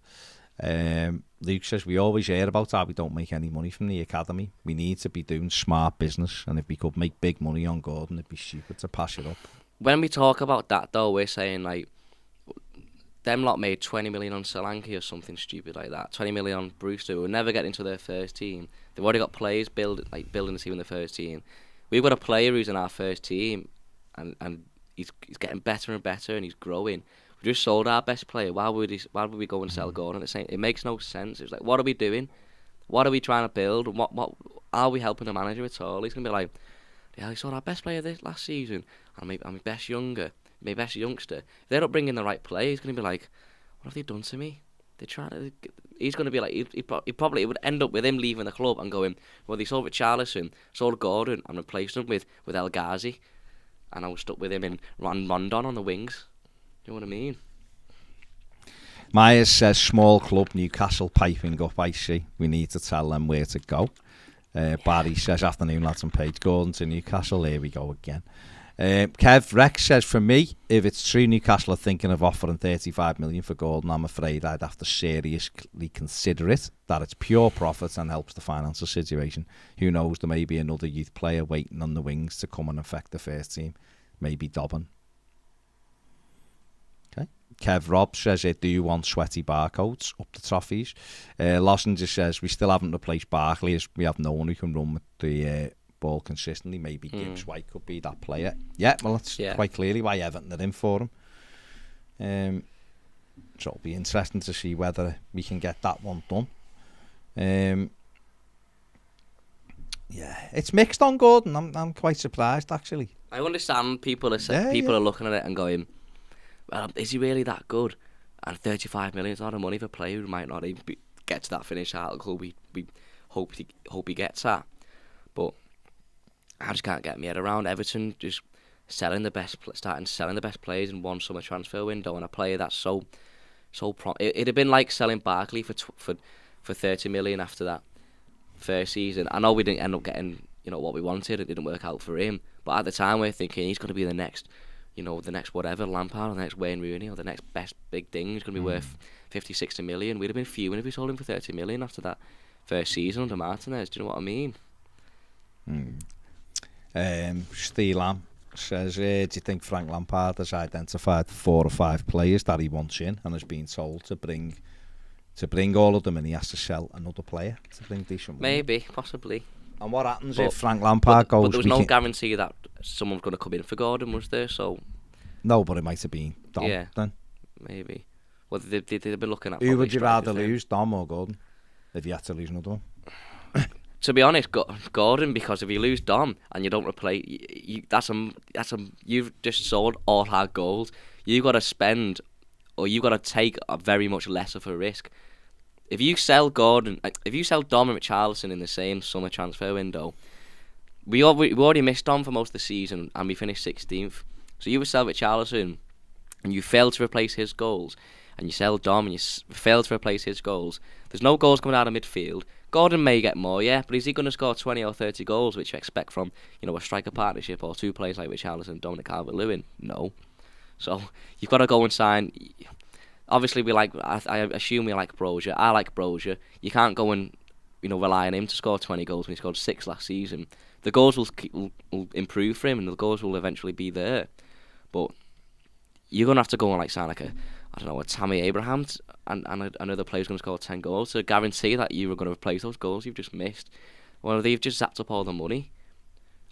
Luke says we always hear about how we don't make any money from the academy. We need to be doing smart business, and if we could make big money on Gordon, it'd be stupid to pass it up. When we talk about that, though, we're saying like them lot made 20 million on Solanke or something stupid like that. 20 million on Brewster, who will never get into their first team. They've already got players building the team in the first team. We've got a player who's in our first team, and he's getting better and better, and he's growing. We just sold our best player. Why would we go and sell Gordon? It makes no sense. It's like, what are we doing? What are we trying to build? And what are we helping the manager at all? He's gonna be like, yeah, I sold our best player this last season, and my best youngster. If they don't bring in the right player, he's gonna be like, what have they done to me? He's gonna be like, it would end up with him leaving the club and going, well, they sold Richarlison, sold Gordon, and replaced him with El Ghazi, and I was stuck with him in Rondon on the wings. You know what I mean? Myers says, small club, Newcastle piping up, I see. We need to tell them where to go. Barry says, afternoon lads and Page Gordon to Newcastle. Here we go again. Kev Rex says, for me, if it's true Newcastle are thinking of offering 35 million for Gordon, I'm afraid I'd have to seriously consider it, that it's pure profit and helps the financial situation. Who knows, there may be another youth player waiting on the wings to come and affect the first team. Maybe Dobbin. Okay. Kev Robb says, do you want sweaty barcodes up the Toffees? Lossinger says, we still haven't replaced Barkley as we have no one who can run with the ball consistently. Maybe Gibbs White could be that player. Yeah, well, that's quite clearly why Everton are in for him. So it'll be interesting to see whether we can get that one done. Yeah, it's mixed on Gordon. I'm quite surprised, actually. I understand people are looking at it and going, well, is he really that good? And 35 million is a lot of money for a player who might not even get to that finished article. We hope he gets that. But I just can't get my head around Everton just starting selling the best players in one summer transfer window, and a player that's so it'd have been like selling Barkley for 30 million after that first season. I know we didn't end up getting what we wanted. It didn't work out for him, but at the time we're thinking he's going to be the next whatever, Lampard, or the next Wayne Rooney, or the next best big thing. He's going to be worth 50, 60 million. We'd have been fuming if we sold him for 30 million after that first season under Martinez. Do you know what I mean? Steelam says, do you think Frank Lampard has identified 4 or 5 players that he wants in and has been told to bring all of them, and he has to sell another player to bring decent money? Maybe, possibly. And what happens if Frank Lampard goes? But there was no guarantee that someone's going to come in for Gordon, was there? So no, but it might have been Dom then. Maybe. Well, they've been looking at. Who would you rather lose, Dom or Gordon, if you had to lose another one? To be honest, Gordon, because if you lose Dom and you don't replace, you've just sold all hard goals. You got to spend, or you got to take a very much less of a risk. If you sell Gordon, if you sell Dom and Richarlison in the same summer transfer window, we already missed Dom for most of the season and we finished 16th. So you would sell Richarlison and you fail to replace his goals, and you sell Dom and you fail to replace his goals. There's no goals coming out of midfield. Gordon may get more, yeah, but is he going to score 20 or 30 goals, which you expect from a striker partnership or 2 players like Richarlison and Dominic Calvert-Lewin? No. So you've got to go and sign. Obviously, I assume we like Brozier. I like Brozier. You can't go and rely on him to score 20 goals when he scored 6 last season. The goals will improve for him, and the goals will eventually be there. But you're going to have to go and sign a Tammy Abraham and another player's going to score 10 goals to guarantee that you were going to replace those goals you've just missed. Well, they've just zapped up all the money,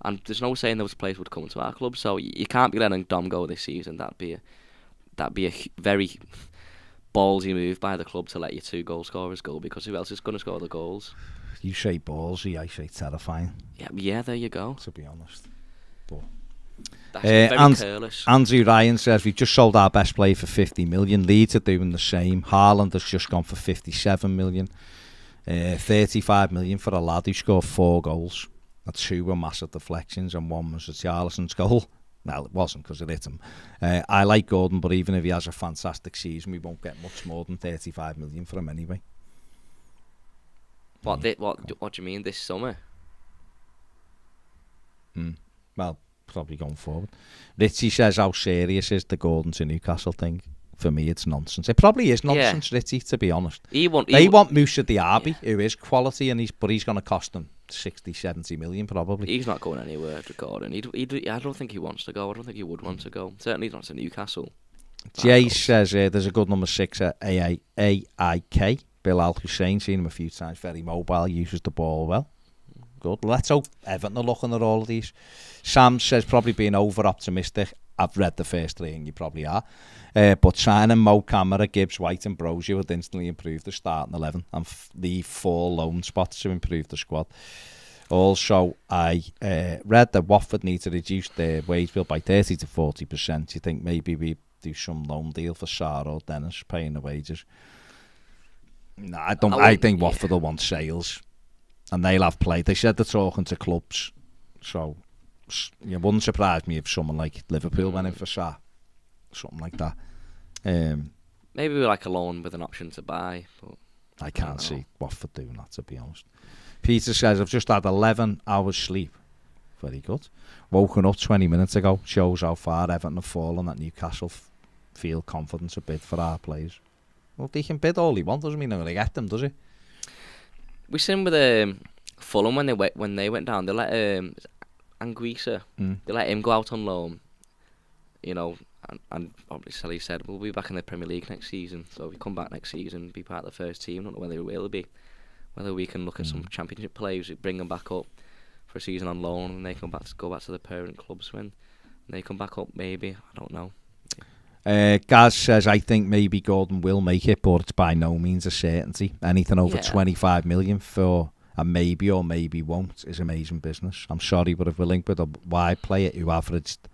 and there's no saying those players would come to our club. So you can't be letting Dom go this season. That'd be a very ballsy move by the club to let your 2 goal scorers go, because who else is going to score the goals? You say ballsy, I say terrifying. Yeah, there you go. To be honest, but. That's very careless. Andrew Ryan says, we've just sold our best player for 50 million. Leeds are doing the same. Haaland has just gone for 57 million. 35 million for a lad who scored 4 goals. 2 were massive deflections and 1 was Richarlison's goal. Well, it wasn't because it hit him. I like Gordon, but even if he has a fantastic season, we won't get much more than 35 million for him anyway. What do you mean this summer? Well, probably going forward. Richie says, how serious is the Gordon to Newcastle thing? For me, it's nonsense. It probably is nonsense, Richie, to be honest. They want Moussa Diaby, who is quality, and he's going to cost them 60, 70 million probably. He's not going anywhere to Gordon. I don't think he wants to go. I don't think he would want to go. Certainly not to Newcastle. Jay says, there's a good number 6 at AIK. Bilal Hussein, seen him a few times, very mobile, uses the ball well. Good. Let's hope Everton are looking at all of these. Sam says, probably being over-optimistic. I've read the first 3 and you probably are. But signing Mo Camara, Gibbs White and Brozier would instantly improve the starting 11 and leave 4 loan spots to improve the squad. Also, I read that Watford need to reduce their wage bill by 30 to 40%. Do you think maybe we do some loan deal for Sarr or Dennis paying the wages? No, I don't. I think Watford will want sales. And they'll have played. They said they're talking to clubs. So it wouldn't surprise me if someone like Liverpool went in for Sarr. Something like that. Maybe like a loan with an option to buy. But I can't see Watford doing that, to be honest. Peter says, I've just had 11 hours sleep. Very good. Woken up 20 minutes ago. Shows how far Everton have fallen at Newcastle. Feel confidence a bit for our players. Well, they can bid all they want. Doesn't mean they're going to get them, does it? We seen with Fulham when they went down. They let Anguissa. They let him go out on loan. You know, and obviously he said we'll be back in the Premier League next season. So if we come back next season, be part of the first team. I don't know whether it will be. Whether we can look at some Championship players, bring them back up for a season on loan, and they go back to the parent clubs when they come back up. Maybe, I don't know. Gaz says, I think maybe Gordon will make it, but it's by no means a certainty. Anything over 25 million for a maybe or maybe won't is amazing business. I'm sorry, but if we're linked with a wide player who averaged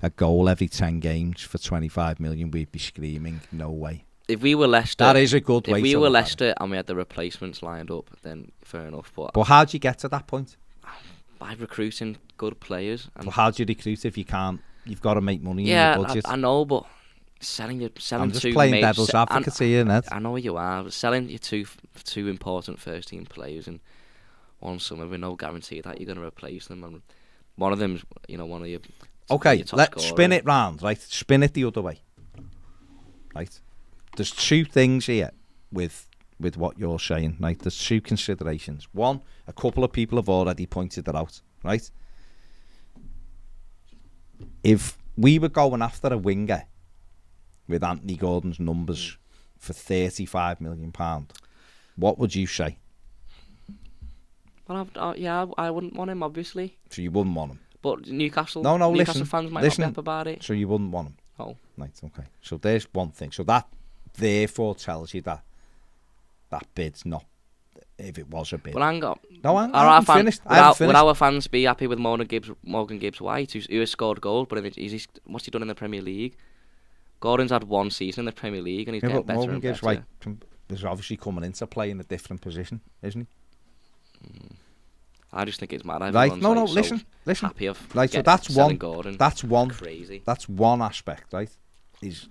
a goal every 10 games for 25 million, we'd be screaming, no way. If we were Leicester, that is a good way. If we were Leicester and we had the replacements lined up, then fair enough. But how do you get to that point? By recruiting good players. And how do you recruit if you can't? You've got to make money in your budget. I know, but selling I'm just playing devil's advocate here, Ned. I know you are. But selling your two important first team players in one summer with no guarantee that you're going to replace them, and one of them's one of your let's spin it round, right? Spin it the other way, right? There's two things here with what you're saying, right? There's two considerations. One, a couple of people have already pointed it out, right? If we were going after a winger with Anthony Gordon's numbers for £35 million, what would you say? Well, I wouldn't want him, obviously. So you wouldn't want him? But Newcastle listen, fans might not be up about it. So you wouldn't want him? Oh. Right, okay. So there's one thing. So that therefore tells you that bid's not, if it was a bid. Well, hang on. No, I haven't finished. Would our fans be happy with Morgan Gibbs-White, who has scored goals, but what's he done in the Premier League? Gordon's had one season in the Premier League and he's getting better Morgan and better. Gibbs-White is obviously coming into play in a different position, isn't he? I just think it's mad. Right, listen. Happy of right, so that's one. Gordon. That's one. Crazy. That's one aspect, right? Is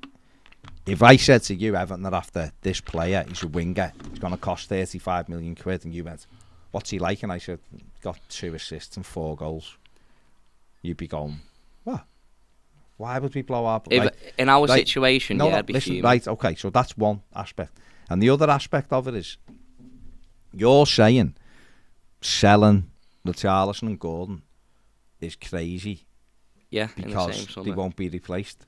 if I said to you, Everton, that after this player, he's a winger, he's going to cost 35 million quid, and you went, what's he like? And I said, got 2 assists and 4 goals. You'd be going, what? Why would we blow up? In our situation, I'd be fuming. Right, okay, so that's one aspect. And the other aspect of it is, you're saying selling Richarlison and Gordon is crazy. Yeah, because they won't be replaced.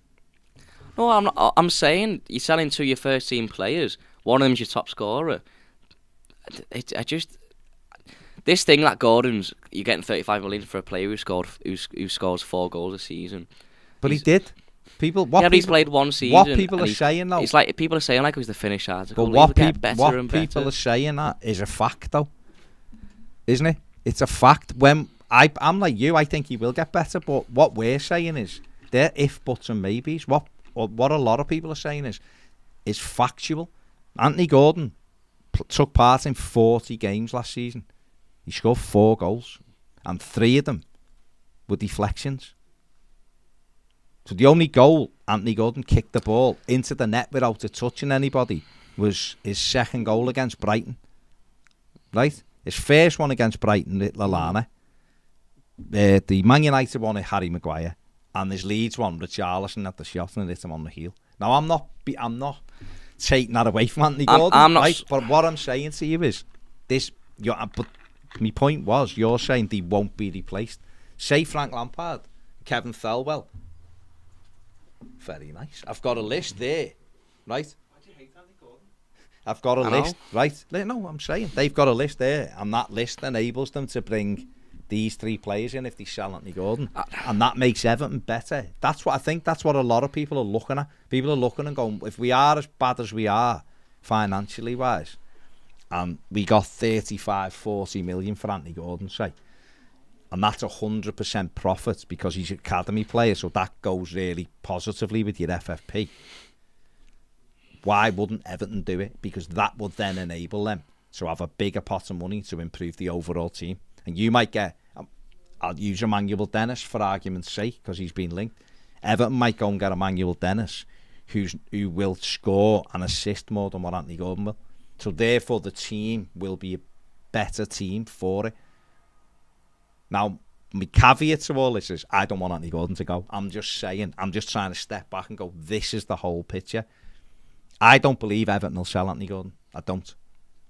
No, I'm not. I'm saying you're selling 2 of your first team players. One of them's your top scorer. This thing that Gordon's, you're getting 35 million for a player who scores 4 goals a season. But he did. He's played one season. What people are saying though, it's like people are saying like it was the finished article. But what people are saying that is a fact though, isn't it? It's a fact. When I'm like you, I think he will get better. But what we're saying is they're if, buts, and maybes. What a lot of people are saying is factual. Anthony Gordon took part in 40 games last season. He scored 4 goals, and 3 of them were deflections. So the only goal Anthony Gordon kicked the ball into the net without it touching anybody was his second goal against Brighton. Right? His first one against Brighton at Lallana. The Man United one at Harry Maguire. And his Leeds one, Richarlison at the shot and hit him on the heel. Now, I'm not taking that away from Anthony Gordon, I'm not right? But what I'm saying to you is, but my point was, you're saying they won't be replaced. Say Frank Lampard, Kevin Thelwell. Very nice. I've got a list there, right? Why do you hate Anthony Gordon? I've got a list, right? No, I'm saying they've got a list there, and that list enables them to bring these 3 players in if they sell Anthony Gordon, and that makes Everton better. That's what I think. That's what a lot of people are looking at. People are looking and going, if we are as bad as we are financially wise, and we got 35-40 million for Anthony Gordon, say, and that's 100% profit because he's an academy player, so that goes really positively with your FFP. Why wouldn't Everton do it? Because that would then enable them to have a bigger pot of money to improve the overall team. And you might get, I'll use Emmanuel Dennis for argument's sake, because he's been linked. Everton might go and get Emmanuel Dennis, who will score and assist more than what Anthony Gordon will. So therefore the team will be a better team for it. Now, my caveat to all this is I don't want Anthony Gordon to go. I'm just saying, I'm just trying to step back and go, this is the whole picture. I don't believe Everton will sell Anthony Gordon. I don't.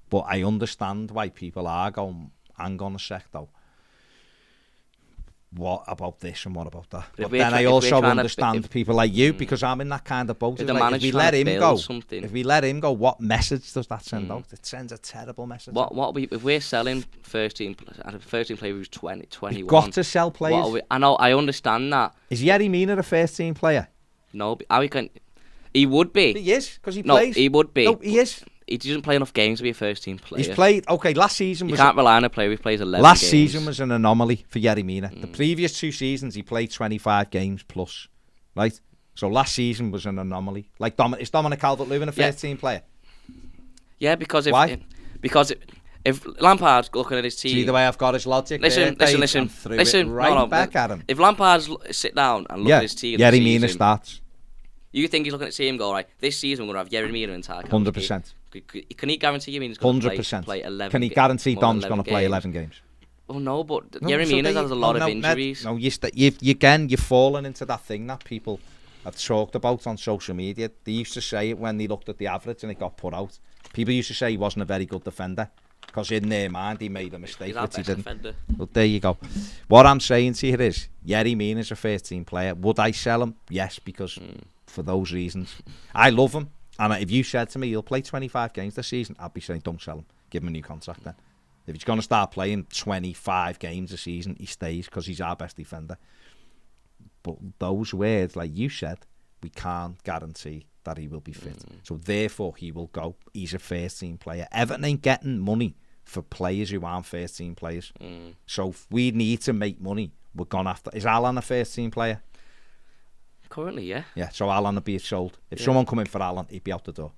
But I understand why people are going, hang on a sec though. What about this and what about that? But then I also understand people like you, because I'm in that kind of boat. If we let him go, what message does that send out? It sends a terrible message. If we're selling 13 player who's 20, 21, you've got to sell players. I understand that. Is Yerry Mina a first team player? No, he would be. He is, because he plays. No, he would be. No, he is. He doesn't play enough games to be a first team player. He's played, okay, last season was... You can't rely on a player who plays 11 last games. season was an anomaly for Yerry Mina. The previous 2 seasons, he played 25 games plus, right? So last season was an anomaly. Like, is Dominic Calvert-Lewin a first team player? Yeah, because if... Why? If Lampard's looking at his team... See the way I've got his logic? Listen. Right back at him. If Lampard's sit down and look at his team... Yerry Mina starts. You think he's looking at team go, right, this season we're going to have Yerry Mina and Tarek. 100%. Can he guarantee you he's going to play 11 games? Can he guarantee Dom's going to play 11 games? Oh no, but Yerry Mina has a lot of injuries. You've fallen into that thing that people have talked about on social media. They used to say it when they looked at the average and it got put out. People used to say he wasn't a very good defender because in their mind he made a mistake, which he didn't. Defender. Well, there you go. What I'm saying to you is, Yerry Mina is a first team player. Would I sell him? Yes, because for those reasons. I love him. And if you said to me, he'll play 25 games this season, I'd be saying, don't sell him. Give him a new contract then. If he's going to start playing 25 games a season, he stays because he's our best defender. But those words, like you said, we can't guarantee that he will be fit. So therefore, he will go. He's a first team player. Everton ain't getting money for players who aren't first team players. So if we need to make money, we're going to have to... Is Alan a first team player? Currently, yeah. Yeah, so Alan would be sold. If someone come in for Alan, he'd be out the door.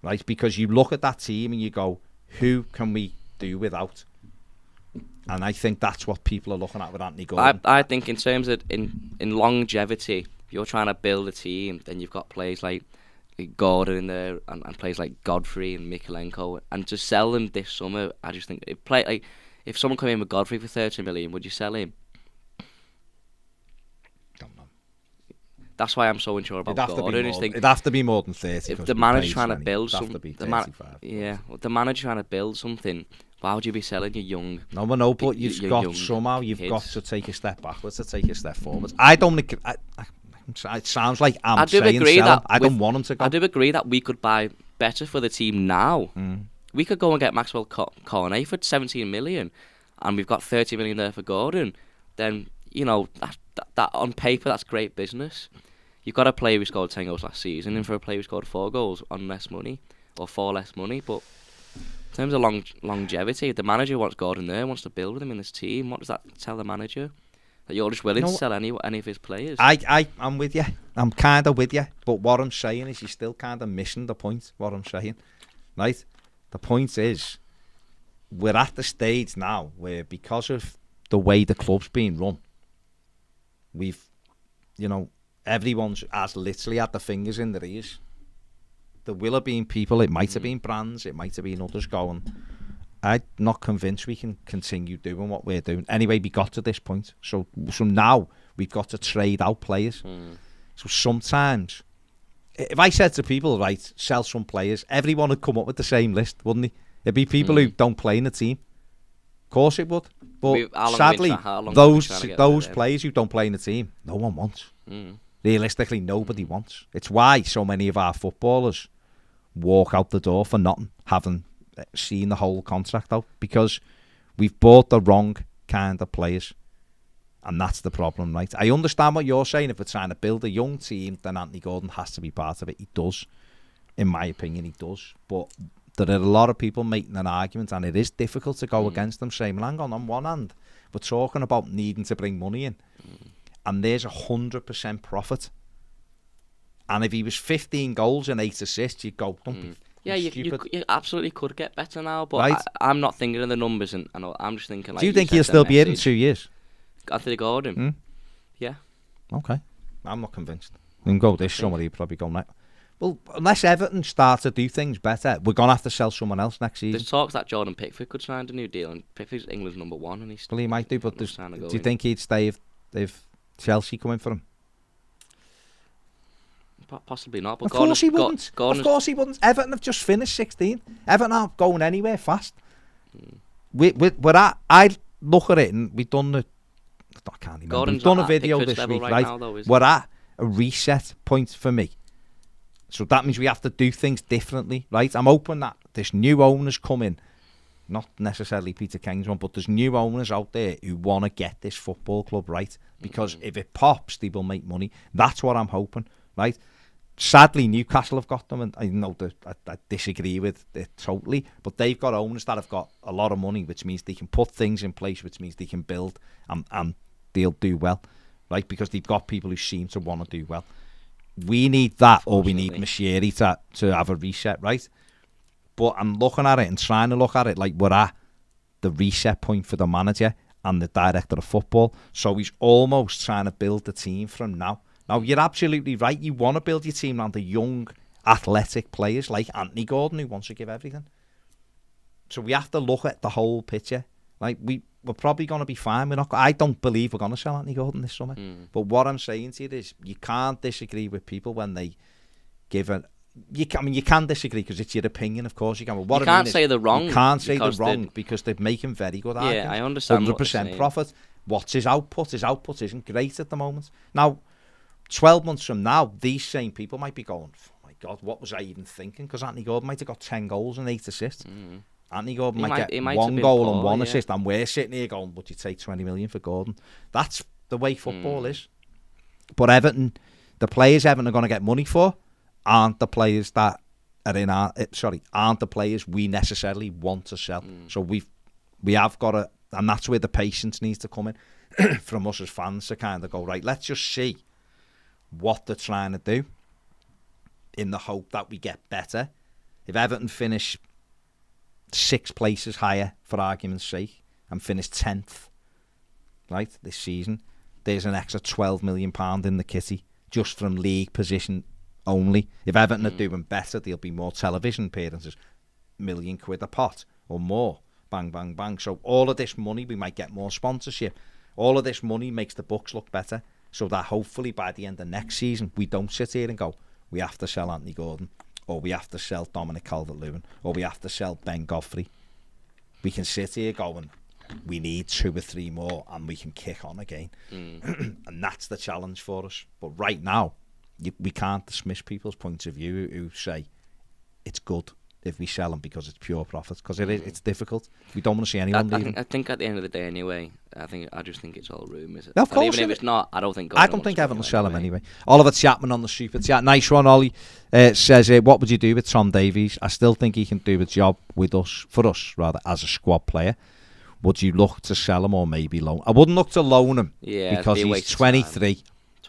Right? Because you look at that team and you go, who can we do without? And I think that's what people are looking at with Anthony Gordon. I think in terms of in longevity, if you're trying to build a team, then you've got players like Gordon in there and players like Godfrey and Mikalenko, and to sell them this summer, I just think if someone come in with Godfrey for 30 million, would you sell him? That's why I'm so unsure about Gordon. It'd have to be more than 30. If the manager's trying to build something, the manager's trying to build something, why would you be selling your young? No, but you've got to take a step backwards to take a step forwards. I don't. It sounds like I'm saying sell him. I don't want him to go. I do agree that we could buy better for the team now. We could go and get Maxwell Cornet for 17 million, and we've got 30 million there for Gordon. Then that on paper that's great business. You've got a player who scored 10 goals last season, and for a player who scored 4 goals on less money, or 4 less money. But in terms of longevity, if the manager wants Gordon there, wants to build with him in this team, what does that tell the manager? That you're just willing to sell any of his players? I'm with you. I'm kind of with you. But what I'm saying is you're still kind of missing the point, what I'm saying. Right? The point is, we're at the stage now where because of the way the club's being run, we've, everyone's has literally had the fingers in their ears. There will have been people, it might have been brands, it might have been others going, I'm not convinced we can continue doing what we're doing. Anyway, we got to this point. So now we've got to trade out players. So sometimes, if I said to people, right, sell some players, everyone would come up with the same list, wouldn't he? It'd be people who don't play in the team. Of course it would. But sadly, those players who don't play in the team, no one wants. Realistically, nobody wants. It's why so many of our footballers walk out the door for nothing, having seen the whole contract out, because we've bought the wrong kind of players. And that's the problem, right? I understand what you're saying. If we're trying to build a young team, then Anthony Gordon has to be part of it. He does. In my opinion, he does. But there are a lot of people making an argument, and it is difficult to go against them, saying, hang on one hand, we're talking about needing to bring money in. And there's 100% profit. And if he was 15 goals and 8 assists, you'd go, don't be you absolutely could get better now, but right? I'm not thinking of the numbers, and I'm just thinking like... Do you think he'll still be here in 2 years? Anthony Gordon? Yeah. Okay. I'm not convinced. And go this summer, he'd probably go next. Well, unless Everton start to do things better, we're going to have to sell someone else next season. There's talks that Jordan Pickford could sign a new deal, and Pickford's England's number 1, and he's... Well, he might do, but do you think he'd stay if Chelsea come in for him? Possibly not, but of course he wouldn't. Of course he wouldn't. Everton have just finished 16. Everton aren't going anywhere fast. I look at it, and we've done the... I can't remember. We've done a video this week, right? Now, though, we're at a reset point for me. So that means we have to do things differently, right? I'm hoping that this new owners come in, not necessarily Peter Kingsman, but there's new owners out there who want to get this football club right. Because if it pops, they will make money. That's what I'm hoping, right? Sadly, Newcastle have got them, and I know that I disagree with it totally, but they've got owners that have got a lot of money, which means they can put things in place, which means they can build, and they'll do well, right? Because they've got people who seem to want to do well. We need that, or we need Mashiri to have a reset, right? But I'm looking at it and trying to look at it like we're at the reset point for the manager and the director of football. So he's almost trying to build the team from now. Now, you're absolutely right. You want to build your team around the young, athletic players like Anthony Gordon, who wants to give everything. So we have to look at the whole picture. Like, we're probably going to be fine. I don't believe we're going to sell Anthony Gordon this summer. But what I'm saying to you is, you can't disagree with people when they give it. You can disagree because it's your opinion, of course. You can. But what you can't say they're wrong. You can't say they're wrong because they're making very good arguments. Yeah, I understand. 100% profit. What's his output? His output isn't great at the moment. Now, 12 months from now, these same people might be going, oh my God, what was I even thinking? Because Anthony Gordon might have got 10 goals and 8 assists. Anthony Gordon might get 1 goal and 1 assist, and we're sitting here going, would you take 20 million for Gordon? That's the way football is. But Everton, the players Everton are going to get money for aren't the players that are in aren't the players we necessarily want to sell. So we have got to, and that's where the patience needs to come in from us as fans to kind of go, right, let's just see what they're trying to do in the hope that we get better. If Everton finish 6 places higher, for argument's sake, and finish 10th, right, this season, there's an extra £12 million in the kitty just from league position only. If Everton are doing better, there'll be more television appearances, £1 million a pot or more. Bang, bang, bang. So all of this money, we might get more sponsorship. All of this money makes the books look better, so that hopefully by the end of next season, we don't sit here and go, we have to sell Anthony Gordon, or we have to sell Dominic Calvert-Lewin, or we have to sell Ben Godfrey. We can sit here going, we need 2 or 3 more, and we can kick on again. And that's the challenge for us. But right now, we can't dismiss people's points of view who say it's good if we sell them because it's pure profit, because it's difficult. We don't want to see anyone leaving. I think at the end of the day anyway, I just think it's all rumours. Of course, even if it's not, I don't think Everton will sell him anyway. Oliver Chapman on the super chat. Nice one, Ollie. Says, what would you do with Tom Davies? I still think he can do the job for us, as a squad player. Would you look to sell him or maybe loan? I wouldn't look to loan him because he's 23.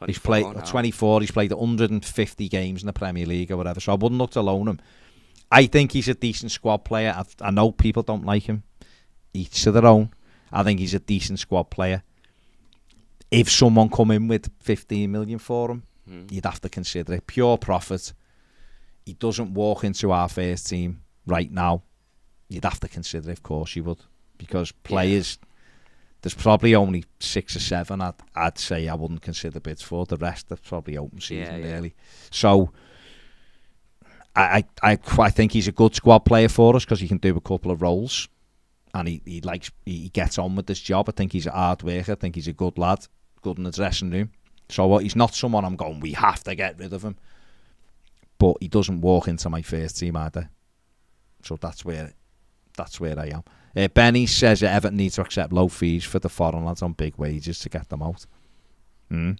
He's played 24. He's played 150 games in the Premier League or whatever. So I wouldn't look to loan him. I think he's a decent squad player. I know people don't like him. Each to their own. I think he's a decent squad player. If someone come in with 15 million for him, you'd have to consider it. Pure profit. He doesn't walk into our first team right now. You'd have to consider it, of course you would. Because players, there's probably only 6 or 7 I'd say I wouldn't consider bids for. The rest are probably open season really. So I think he's a good squad player for us because he can do a couple of roles, and he gets on with this job. I think he's a hard worker. I think he's a good lad, good in the dressing room. So he's not someone I'm going, we have to get rid of him. But he doesn't walk into my first team either. So that's where I am. Benny says that Everton needs to accept low fees for the foreign lads on big wages to get them out. Yeah.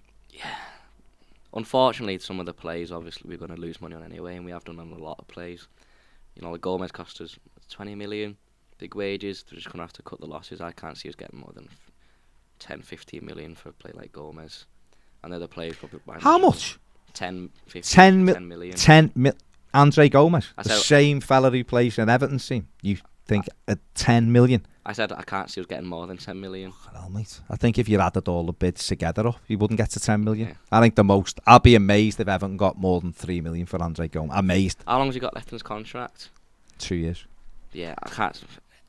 Unfortunately, some of the plays, obviously, we're going to lose money on anyway, and we have done on a lot of plays. You know, like Gomez cost us 20 million, big wages. They're just going to have to cut the losses. I can't see us getting more than 10, 15 million for a play like Gomez. And the other players probably... How much? 10, 15, 10 million. Andre Gomez, the same fella who plays in Everton's team. think at 10 million. I said I can't see us getting more than 10 million. Hell, mate. I think if you added all the bids together up, you wouldn't get to 10 million. Yeah. I think the most. I'll be amazed if Everton got more than 3 million for Andre Gomes. Amazed. How long has he got left in his contract? 2 years. Yeah, I can't.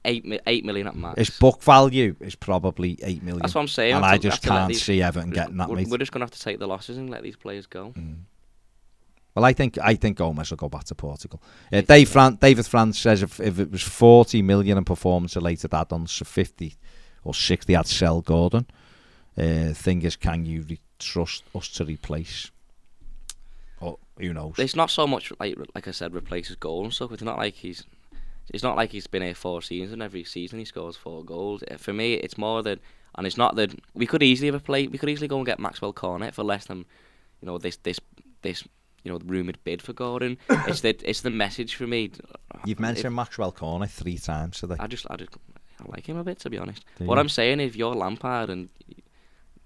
8 million at max. His book value is probably 8 million. That's what I'm saying. And I just can't see Everton getting that, mate. We're just going to have to take the losses and let these players go. Well, I think Gomez will go back to Portugal. David France says if it was 40 million in performance-related add-ons for 50 or 60, I'd sell Gordon. Thing is, can you trust us to replace? Or who knows? It's not so much like I said, replaces goals and stuff. It's not like he's been here 4 seasons and every season he scores 4 goals. For me, it's more that, and it's not that we could easily go and get Maxwell Cornet for less than, this rumoured bid for Gordon. It's the message for me. You've mentioned Maxwell Cornet 3 times today. I like him a bit, to be honest. What I'm saying is, if you're Lampard and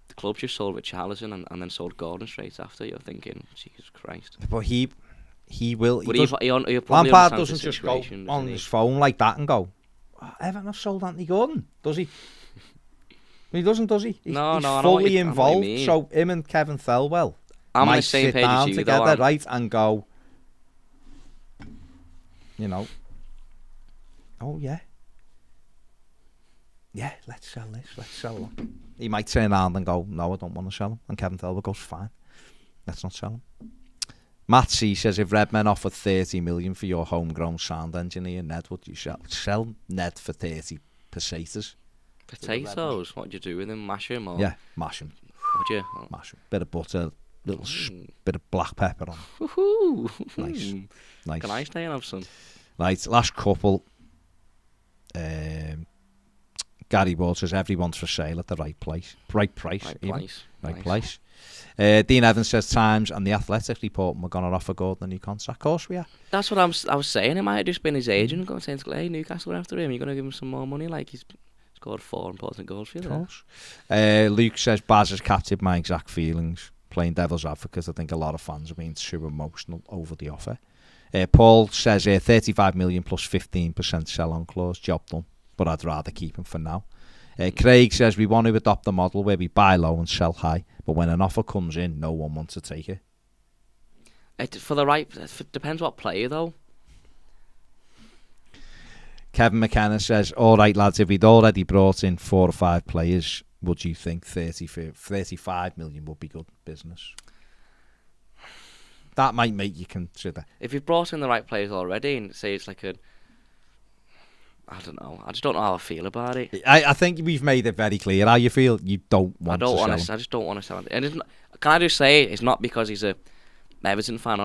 the club just sold Richarlison and then sold Gordon straight after, you're thinking, Jesus Christ. But he will. Lampard doesn't just go on his phone like that and go, Everton have sold Anthony Gordon, does he? He doesn't, does he? He's fully involved. So him and Kevin Thelwell might sit down together, right, and go, oh yeah, let's sell that. He might turn around and go, no, I don't want to sell him. And Kevin Thelwell goes, fine, let's not sell him. Matt C says, if Redmen offered 30 million for your homegrown sound engineer, Ned, would you sell Ned for 30 pesetas? Potatoes? What do you do with them? Mash them? Or? Yeah, mash them. Would you? Mash them. Bit of butter, little bit of black pepper on. Woohoo! Nice. Can I stay and have some? Right, last couple. Gary Ward says everyone's for sale at the right place. Right price. Dean Evans says Times and the Athletic report we're going to offer Gordon a new contract. Of course we are. That's what I was saying. It might have just been his agent going saying, hey, Newcastle are after him. You're going to give him some more money? Like, he's scored 4 important goals for you. Of course. Luke says Baz has captured my exact feelings. Playing devil's advocate, I think a lot of fans are being too emotional over the offer. Paul says 35 million plus 15% sell-on clause. Job done. But I'd rather keep him for now. Craig says we want to adopt a model where we buy low and sell high, but when an offer comes in, no one wants to take it. Depends what player though. Kevin McKenna says, all right lads, if we'd already brought in 4 or 5 players, would you think 35 million would be good business? That might make you consider. If you've brought in the right players already and say it's like I don't know. I just don't know how I feel about it. I think we've made it very clear how you feel. You don't want to sell him. I just don't want to sell him. And can I just say, it's not because he's a Everton fan.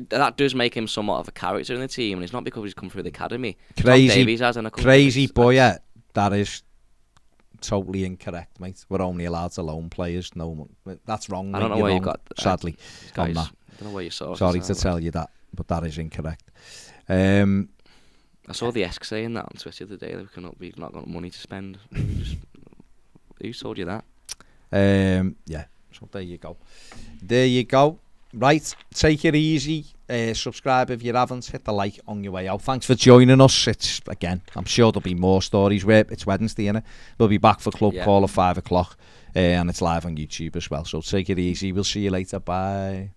That does make him somewhat of a character in the team, and it's not because he's come through the academy. Crazy boy, yeah. That is totally incorrect, mate. We're only allowed to loan players. No, that's wrong. I don't know where you got. Sadly, guys, I don't know where you saw. Sorry to tell you that, but that is incorrect. I saw the Esk saying that on Twitter the other day that we've not got money to spend. Who told you that? Yeah, so there you go. Right, take it easy. Subscribe if you haven't. Hit the like on your way out. Thanks for joining us. I'm sure there'll be more stories. It's Wednesday, innit? We'll be back for Club Call at 5 o'clock. And it's live on YouTube as well. So take it easy. We'll see you later. Bye.